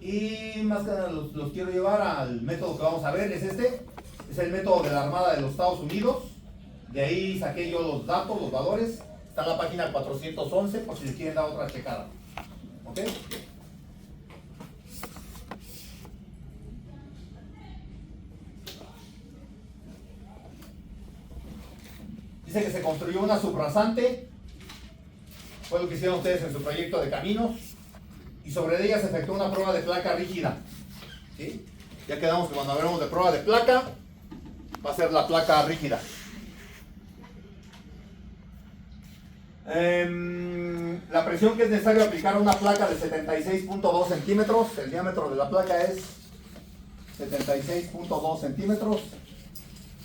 Y más que nada los quiero llevar al método que vamos a ver, es este. Es el método de la Armada de los Estados Unidos. De ahí saqué yo los datos, los valores. Está en la página 411 por si le quieren dar otra checada. ¿Ok? Dice que se construyó una subrasante. Fue lo que hicieron ustedes en su proyecto de caminos. Y sobre ella se efectuó una prueba de placa rígida. ¿Sí? Ya quedamos que cuando hablemos de prueba de placa, va a ser la placa rígida. La presión que es necesario aplicar a una placa de 76.2 centímetros, el diámetro de la placa es 76.2 centímetros,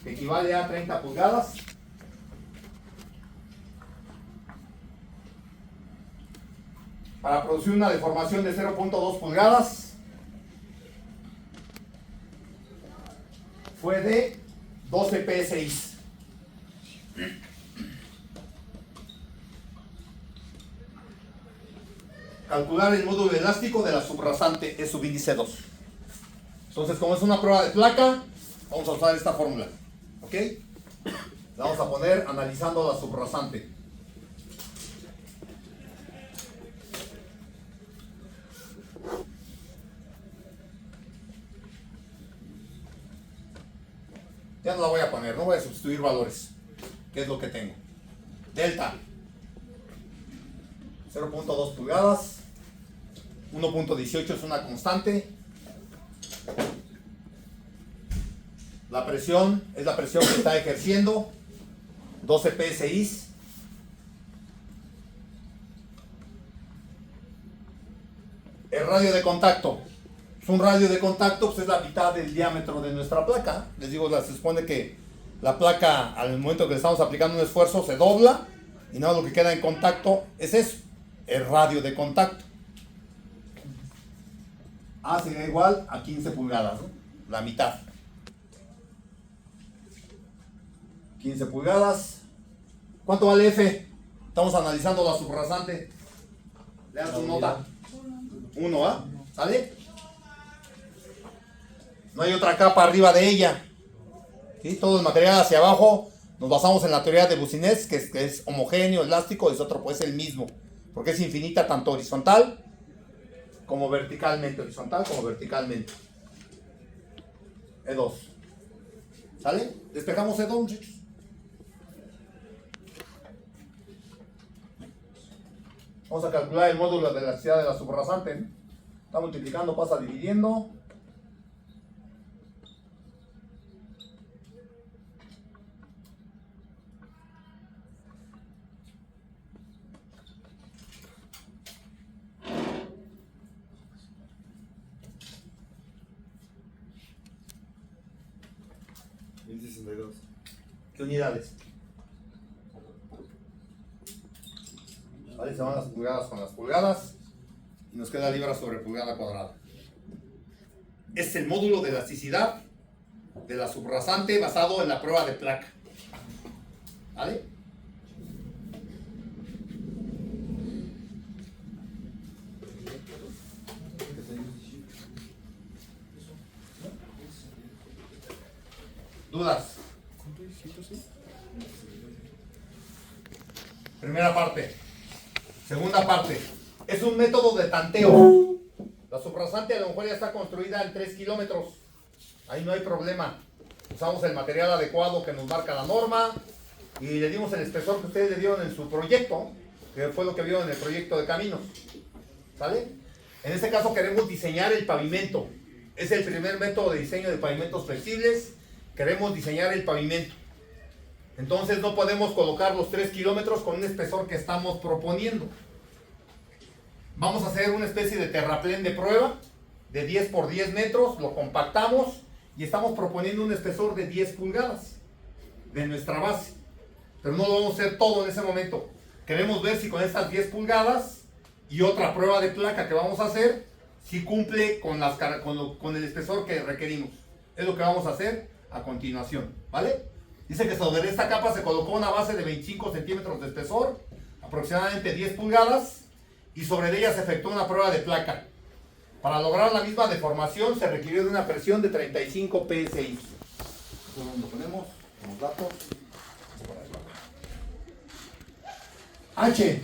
que equivale a 30 pulgadas. Para producir una deformación de 0.2 pulgadas fue de 12 psi. calcular el módulo elástico de la subrasante, es subíndice 2. Entonces, como es una prueba de placa, vamos a usar esta fórmula. ¿Ok? La vamos a poner analizando la subrasante. Ya no la voy a poner, no voy a sustituir valores. ¿Qué es lo que tengo? Delta 0.2 pulgadas, 1.18 es una constante. La presión es la presión que está ejerciendo, 12 psi. El radio de contacto. Un radio de contacto pues, es la mitad del diámetro de nuestra placa. Les digo, se supone que la placa al momento que le estamos aplicando un esfuerzo se dobla y nada, lo que queda en contacto es eso, el radio de contacto. A sería igual a 15 pulgadas, ¿no? La mitad. 15 pulgadas. ¿Cuánto vale F? Estamos analizando la subrasante. Lean su nota. 1, ¿ah? ¿Sale? No hay otra capa arriba de ella. ¿Sí? Todo el material hacia abajo. Nos basamos en la teoría de Boussinesq, que es homogéneo, elástico, es otro, pues el mismo. Porque es infinita tanto horizontal como verticalmente. Horizontal como verticalmente. E2. ¿Sale? Despejamos E2, muchachos. Vamos a calcular el módulo de elasticidad de la subrasante, ¿no? Está multiplicando, pasa dividiendo. ¿Qué unidades? Vale, se van las pulgadas con las pulgadas y nos queda libra sobre pulgada cuadrada. Es el módulo de elasticidad de la subrasante basado en la prueba de placa. ¿Vale? ¿Dudas? Primera parte. Segunda parte. Es un método de tanteo. La subrasante a lo mejor ya está construida en 3 kilómetros. Ahí no hay problema. Usamos el material adecuado que nos marca la norma y le dimos el espesor que ustedes le dieron en su proyecto, que fue lo que vieron en el proyecto de caminos. ¿Sale? En este caso queremos diseñar el pavimento. Es el primer método de diseño de pavimentos flexibles. Queremos diseñar el pavimento. Entonces no podemos colocar los 3 kilómetros con un espesor que estamos proponiendo. Vamos a hacer una especie de terraplén de prueba de 10 por 10 metros, lo compactamos y estamos proponiendo un espesor de 10 pulgadas de nuestra base. Pero no lo vamos a hacer todo en ese momento. Queremos ver si con estas 10 pulgadas y otra prueba de placa que vamos a hacer, si cumple con el espesor que requerimos. Es lo que vamos a hacer a continuación, ¿vale? Dice que sobre esta capa se colocó una base de 25 centímetros de espesor, aproximadamente 10 pulgadas, y sobre ella se efectuó una prueba de placa. Para lograr la misma deformación se requirió de una presión de 35 psi. Esto lo ponemos en los datos. H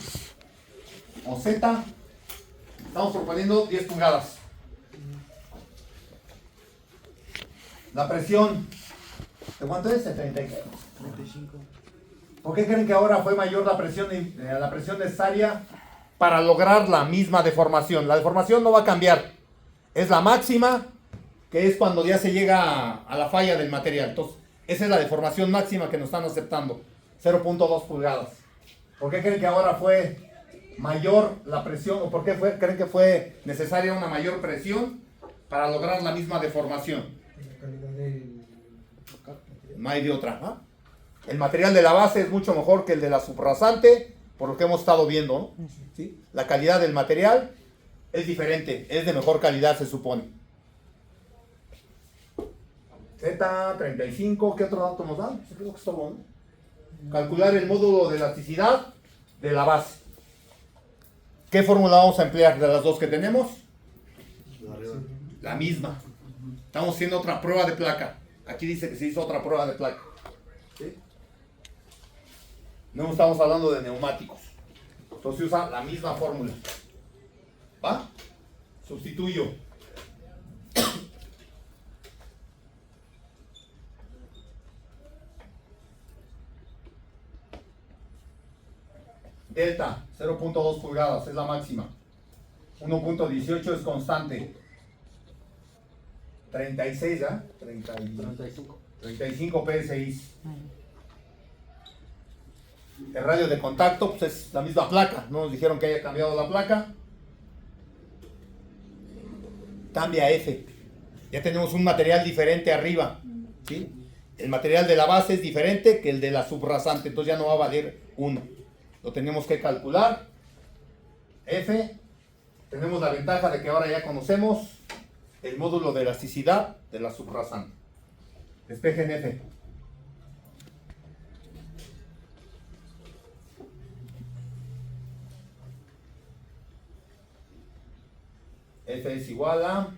o Z, estamos proponiendo 10 pulgadas. La presión, ¿de cuánto es? ¿De 35? ¿Por qué creen que ahora fue mayor la presión necesaria para lograr la misma deformación? La deformación no va a cambiar. Es la máxima, que es cuando ya se llega a la falla del material. Entonces, esa es la deformación máxima que nos están aceptando. 0.2 pulgadas. ¿Por qué creen que ahora fue mayor la presión? ¿O por qué creen que fue necesaria una mayor presión para lograr la misma deformación? La calidad del... No hay de otra, ¿no? El material de la base es mucho mejor que el de la subrasante, por lo que hemos estado viendo, ¿no? ¿Sí? La calidad del material es diferente, es de mejor calidad, se supone. Z35, ¿qué otro dato nos dan? Creo que es todo, ¿no? Calcular el módulo de elasticidad de la base. ¿Qué fórmula vamos a emplear de las dos que tenemos? La misma. Estamos haciendo otra prueba de placa. Aquí dice que se hizo otra prueba de placa. ¿Sí? No estamos hablando de neumáticos. Entonces se usa la misma fórmula. ¿Va? Sustituyo. Delta, 0.2 pulgadas, es la máxima. 1.18 es constante. 36, ¿ah? 35 PSI. El radio de contacto, pues es la misma placa. No nos dijeron que haya cambiado la placa. Cambia F. Ya tenemos un material diferente arriba. ¿Sí? El material de la base es diferente que el de la subrasante. Entonces ya no va a valer 1. Lo tenemos que calcular. F. Tenemos la ventaja de que ahora ya conocemos el módulo de elasticidad de la subrasante. Despejen F. F es igual a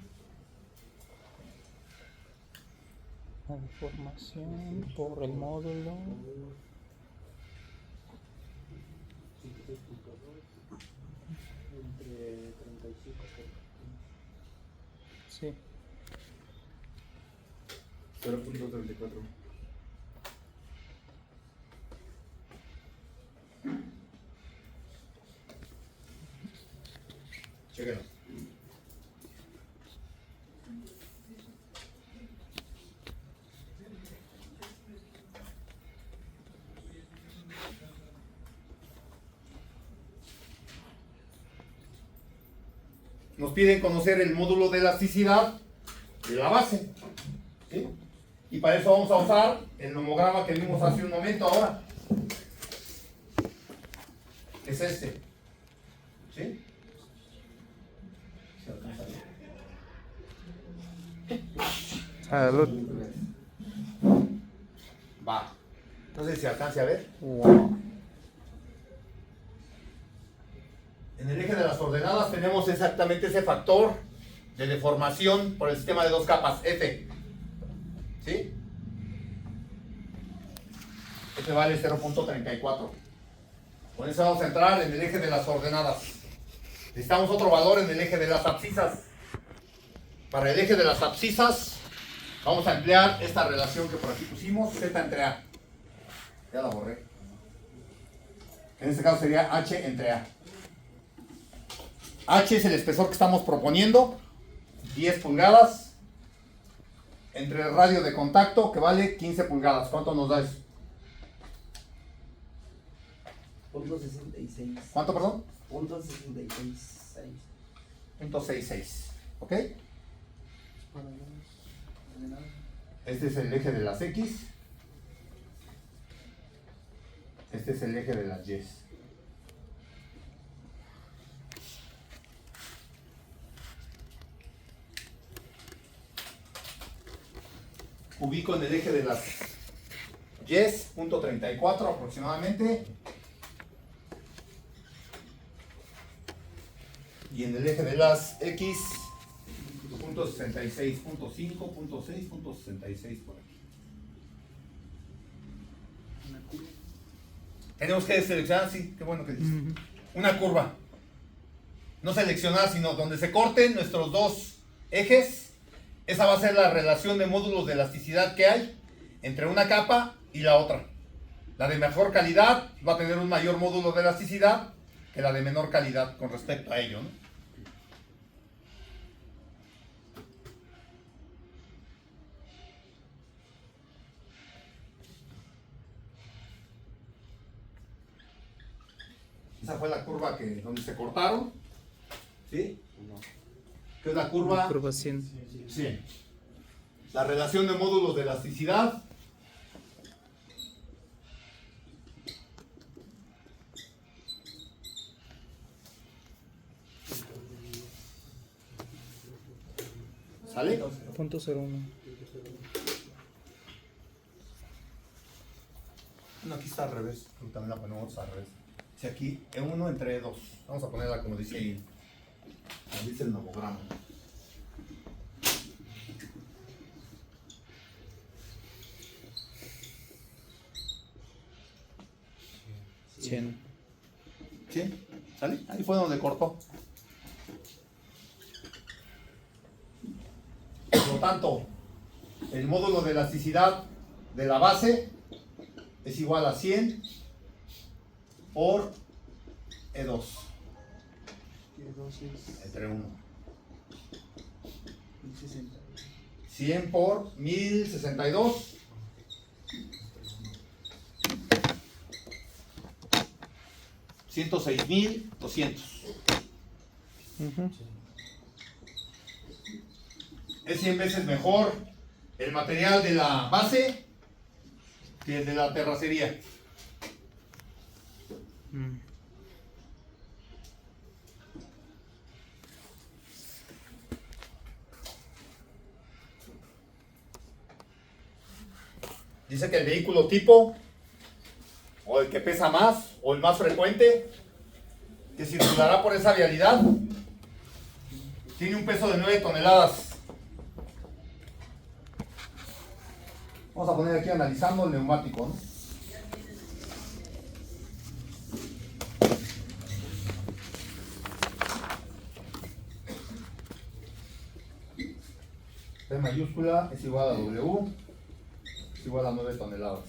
La deformación por el módulo. Sí. 0.34. Chéquenlo. Nos piden conocer el módulo de elasticidad de la base. ¿Sí? Y para eso vamos a usar el nomograma que vimos hace un momento ahora. Es este. ¿Sí? ¿Se alcanza a ver? Salud. Va. No sé si se alcance a ver. Wow. En el eje de las ordenadas tenemos exactamente ese factor de deformación por el sistema de dos capas, F. ¿Sí? F vale 0.34. Con eso vamos a entrar en el eje de las ordenadas. Necesitamos otro valor en el eje de las abscisas. Para el eje de las abscisas vamos a emplear esta relación que por aquí pusimos, Z entre A. Ya la borré. En este caso sería H entre A. H es el espesor que estamos proponiendo, 10 pulgadas, entre el radio de contacto que vale 15 pulgadas. ¿Cuánto nos da eso? .66. ¿Cuánto, perdón? .66. .66. ¿Ok? Este es el eje de las X. Este es el eje de las Y. Ubico en el eje de las Y, punto 34 aproximadamente. Y en el eje de las X, punto 66, punto 5, punto 6, punto 66 por aquí. Tenemos que seleccionar, sí, qué bueno que dices. Una curva. No seleccionar, sino donde se corten nuestros dos ejes. Esa va a ser la relación de módulos de elasticidad que hay entre una capa y la otra. La de mejor calidad va a tener un mayor módulo de elasticidad que la de menor calidad con respecto a ello, ¿no? Esa fue la curva donde se cortaron. ¿Sí? ¿Qué es la curva? Curva 100. Sí. La relación de módulos de elasticidad. ¿Sale? Punto 01. No, aquí está al revés. También la ponemos al revés. Si aquí E1 entre E2. Vamos a ponerla como dice ahí. Como dice el nomograma. Cien. ¿Sí? ¿Sale? Ahí fue donde cortó. Por lo tanto, el módulo de elasticidad de la base es igual a 100 por E2 Que 2 es entre 1. 1060. 100 por 1062. 106.200. Ujú. Es 100 veces mejor el material de la base que el de la terracería. Mm. Dice que el vehículo tipo, o el que pesa más, o el más frecuente, que circulará por esa vialidad, tiene un peso de 9 toneladas. Vamos a poner aquí analizando el neumático, ¿no? P mayúscula es igual a W, es igual a 9 toneladas.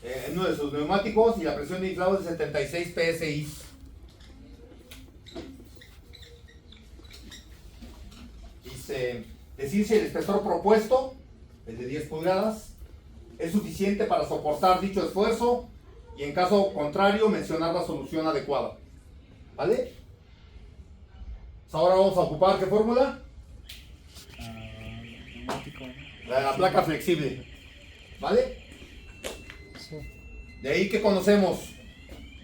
En uno de sus neumáticos y la presión de inflado es de 76 psi. Dice, decir si el espesor propuesto, el de 10 pulgadas, es suficiente para soportar dicho esfuerzo y en caso contrario mencionar la solución adecuada. ¿Vale? Ahora vamos a ocupar ¿qué fórmula? Neumático. La de la placa flexible. ¿Vale? Sí. De ahí que conocemos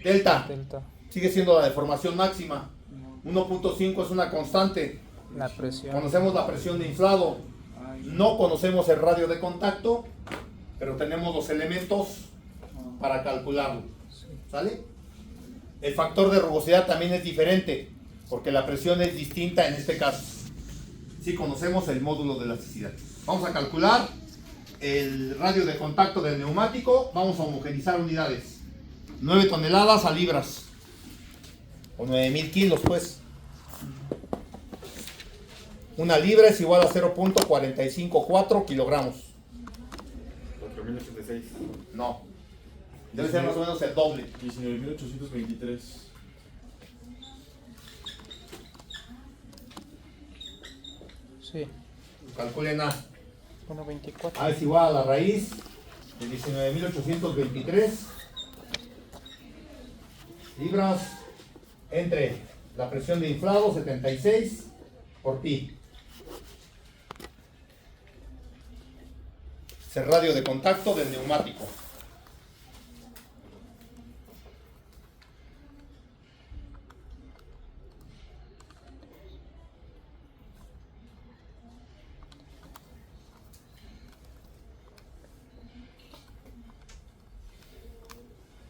delta. Delta. Sigue siendo la deformación máxima. 1.5 es una constante. La presión. Conocemos la presión de inflado. No conocemos el radio de contacto, pero tenemos los elementos para calcularlo. ¿Sale? El factor de rugosidad también es diferente, porque la presión es distinta en este caso. Sí conocemos el módulo de elasticidad. Vamos a calcular el radio de contacto del neumático. Vamos a homogenizar unidades. 9 toneladas a libras. O 9.000 kilos, pues. Una libra es igual a 0.454 kilogramos. 4.086. No. Debe ser más o menos el doble. 19.823. Sí. Calculen A. 1.24. A es igual a la raíz de 19.823 libras entre la presión de inflado 76 por pi. Es el radio de contacto del neumático.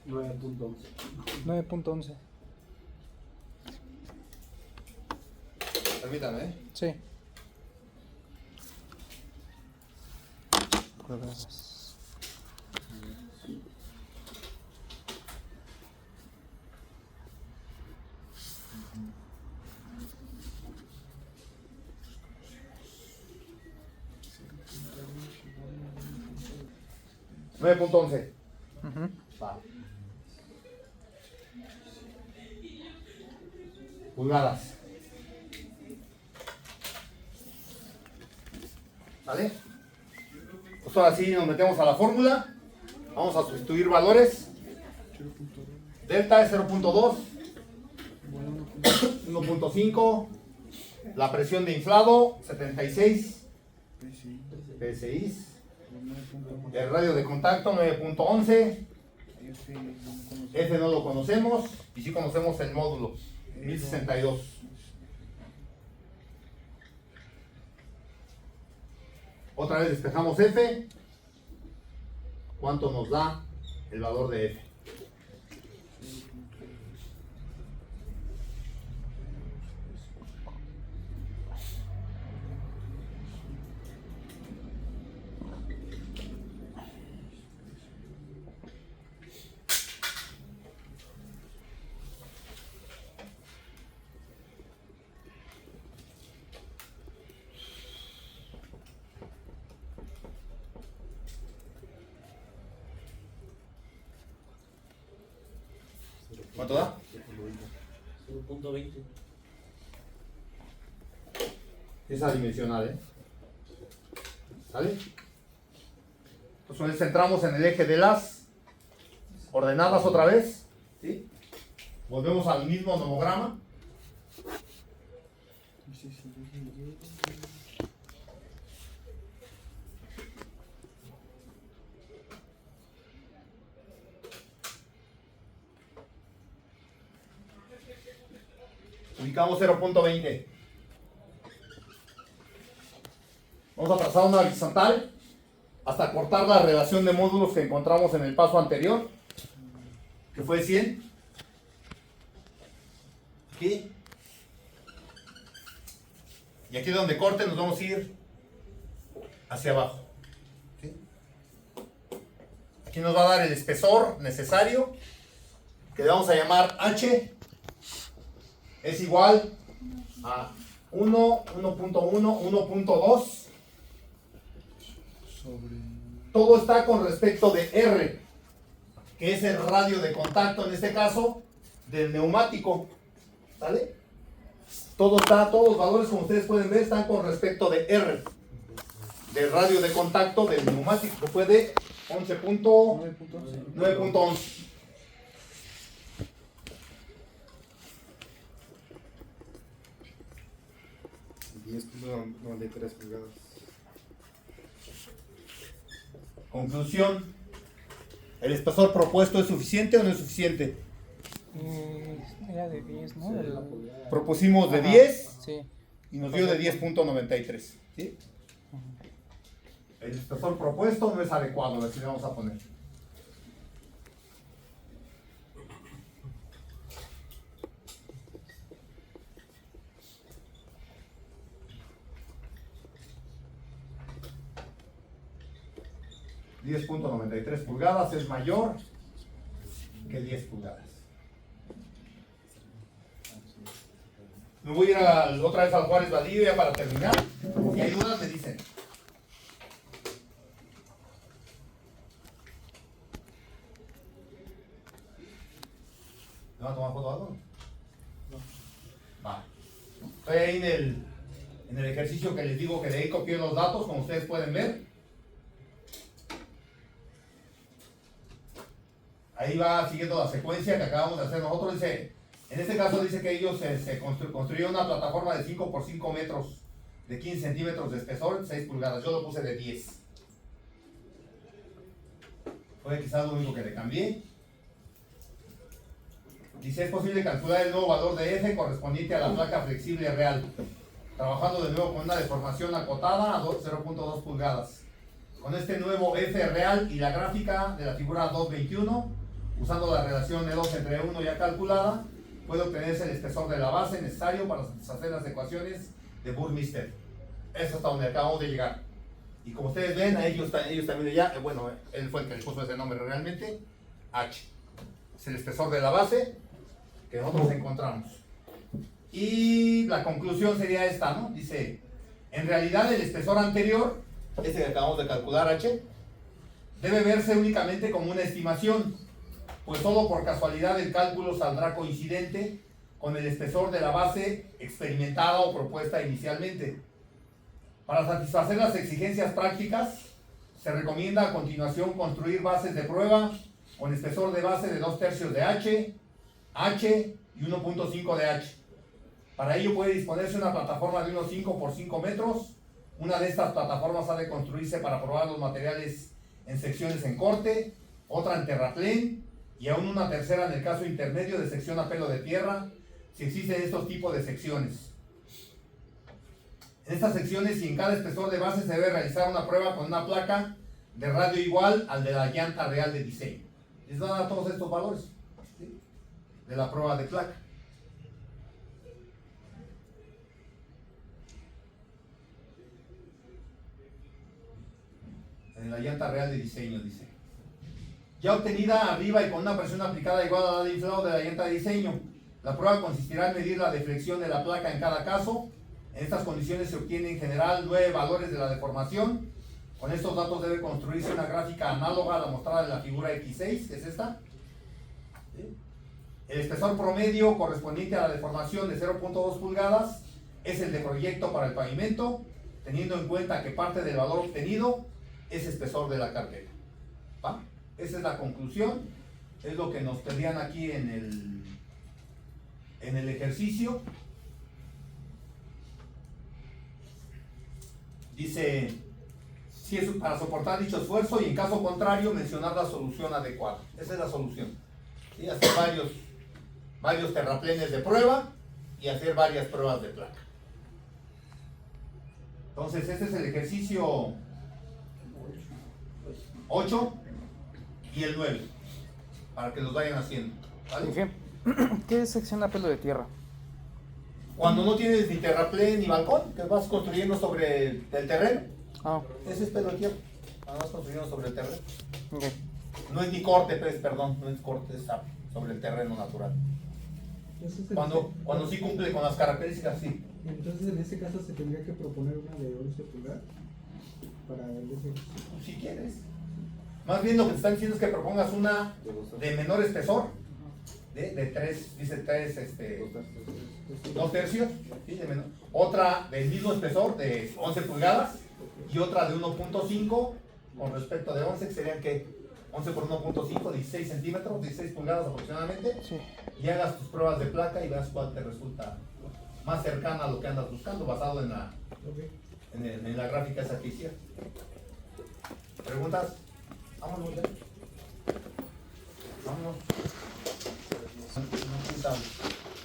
Nueve punto 9.11. Permítame, ¿eh? Sí. Pruebas. ¿9.11? 9.11. Ujú. Va. Pulgadas. ¿Vale? Pues ahora sí nos metemos a la fórmula. Vamos a sustituir valores. Delta es 0.2, 1.5, la presión de inflado 76 psi, el radio de contacto 9.11, F no lo conocemos y sí conocemos el módulo 1062. Otra vez despejamos F. ¿Cuánto nos da el valor de F. ¿Cuánto da? 0.20. Es adimensional, ¿eh? ¿Sale? Entonces centramos en el eje de las ordenadas otra vez. ¿Sí? Volvemos al mismo nomograma. Ubicamos 0.20. Vamos a trazar una horizontal hasta cortar la relación de módulos que encontramos en el paso anterior, que fue 100. Aquí. Y aquí donde corte nos vamos a ir hacia abajo. ¿Sí? Aquí nos va a dar el espesor necesario, que le vamos a llamar H. Es igual a 1, 1.1, 1.2. Todo está con respecto de R, que es el radio de contacto, en este caso, del neumático. ¿Sale? Todos los valores, como ustedes pueden ver, están con respecto de R, del radio de contacto del neumático, que fue de 11.9.11. $10.93 pulgadas. Conclusión. ¿El espesor propuesto es suficiente o no es suficiente? Era de 10, ¿no? Propusimos de Ajá, 10 Sí. y nos dio de 10.93. ¿Sí? El espesor propuesto no es adecuado, así le vamos a poner. .93 pulgadas es mayor que 10 pulgadas. Me voy a ir otra vez al Juárez Valdivia para terminar. Si hay dudas me dicen. ¿Me va a tomar foto algo? No. Va. Estoy ahí en el ejercicio que les digo, que de ahí copié los datos, como ustedes pueden ver. Ahí va siguiendo la secuencia que acabamos de hacer nosotros. Dice, en este caso dice que ellos construyeron una plataforma de 5 por 5 metros, de 15 centímetros de espesor, 6 pulgadas. Yo lo puse de 10. Fue quizás lo único que le cambié. Dice, es posible calcular el nuevo valor de F correspondiente a la placa flexible real, trabajando de nuevo con una deformación acotada a 0.2 pulgadas. Con este nuevo F real y la gráfica de la figura 221, usando la relación de 2 entre 1 ya calculada, puede obtenerse el espesor de la base necesario para satisfacer las ecuaciones de Burmeister. Eso es hasta donde acabamos de llegar. Y como ustedes ven, a ellos también ya, bueno, él fue el que le puso ese nombre realmente, H. Es el espesor de la base que nosotros encontramos. Y la conclusión sería esta, ¿no? Dice, en realidad el espesor anterior, ese que acabamos de calcular, H, debe verse únicamente como una estimación, pues solo por casualidad el cálculo saldrá coincidente con el espesor de la base experimentada o propuesta inicialmente. Para satisfacer las exigencias prácticas, se recomienda a continuación construir bases de prueba con espesor de base de 2/3 de H, H y 1.5 de H. Para ello puede disponerse una plataforma de unos 5 por 5 metros. Una de estas plataformas ha de construirse para probar los materiales en secciones en corte, otra en terraplén y aún una tercera en el caso intermedio de sección a pelo de tierra, si existen estos tipos de secciones. En estas secciones y en cada espesor de base se debe realizar una prueba con una placa de radio igual al de la llanta real de diseño. Les van a dar todos estos valores, ¿sí? De la prueba de placa. En la llanta real de diseño, dice. Ya obtenida arriba y con una presión aplicada igual a la de inflado de la llanta de diseño. La prueba consistirá en medir la deflexión de la placa en cada caso. En estas condiciones se obtiene en general 9 valores de la deformación. Con estos datos debe construirse una gráfica análoga a la mostrada en la figura X6, que es esta. ¿Sí? El espesor promedio correspondiente a la deformación de 0.2 pulgadas es el de proyecto para el pavimento, teniendo en cuenta que parte del valor obtenido es espesor de la carpeta. ¿Va? Esa es la conclusión, es lo que nos pedían aquí en el ejercicio. Dice, si es para soportar dicho esfuerzo y en caso contrario mencionar la solución adecuada. Esa es la solución. ¿Sí? Hacer varios terraplenes de prueba y hacer varias pruebas de placa. Entonces este es el ejercicio 8 y el 9, para que los vayan haciendo, ¿vale? Jefe, ¿qué es sección a pelo de tierra? Cuando no tienes ni terraplén ni balcón, que vas construyendo sobre el terreno, Ah, ese es pelo de tierra, cuando vas construyendo sobre el terreno. ok. No es ni corte, pues, perdón, no es corte, es sobre el terreno natural. Cuando sí cumple con las características, sí. Entonces en ese caso se tendría que proponer una de 11 pulgadas para el ejercicio. Si quieres. Más bien lo que te están diciendo es que propongas una de menor espesor, de 3, dice 3, 2 tercios, ¿sí? De menor. Otra del mismo espesor de 11 pulgadas y otra de 1.5 con respecto de 11, que serían que 11 por 1.5, 16 centímetros, 16 pulgadas aproximadamente, Sí. y hagas tus pruebas de placa y veas cuál te resulta más cercana a lo que andas buscando, basado en la gráfica esa que hicieron. ¿Preguntas? Vámonos ya. Vámonos.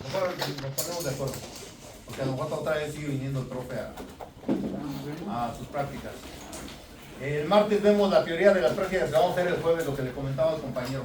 Mejor nos ponemos de acuerdo, porque a lo mejor otra vez sigue viniendo el profe a sus prácticas. El martes vemos la teoría de las prácticas que vamos a hacer el jueves, lo que le comentaba al compañero.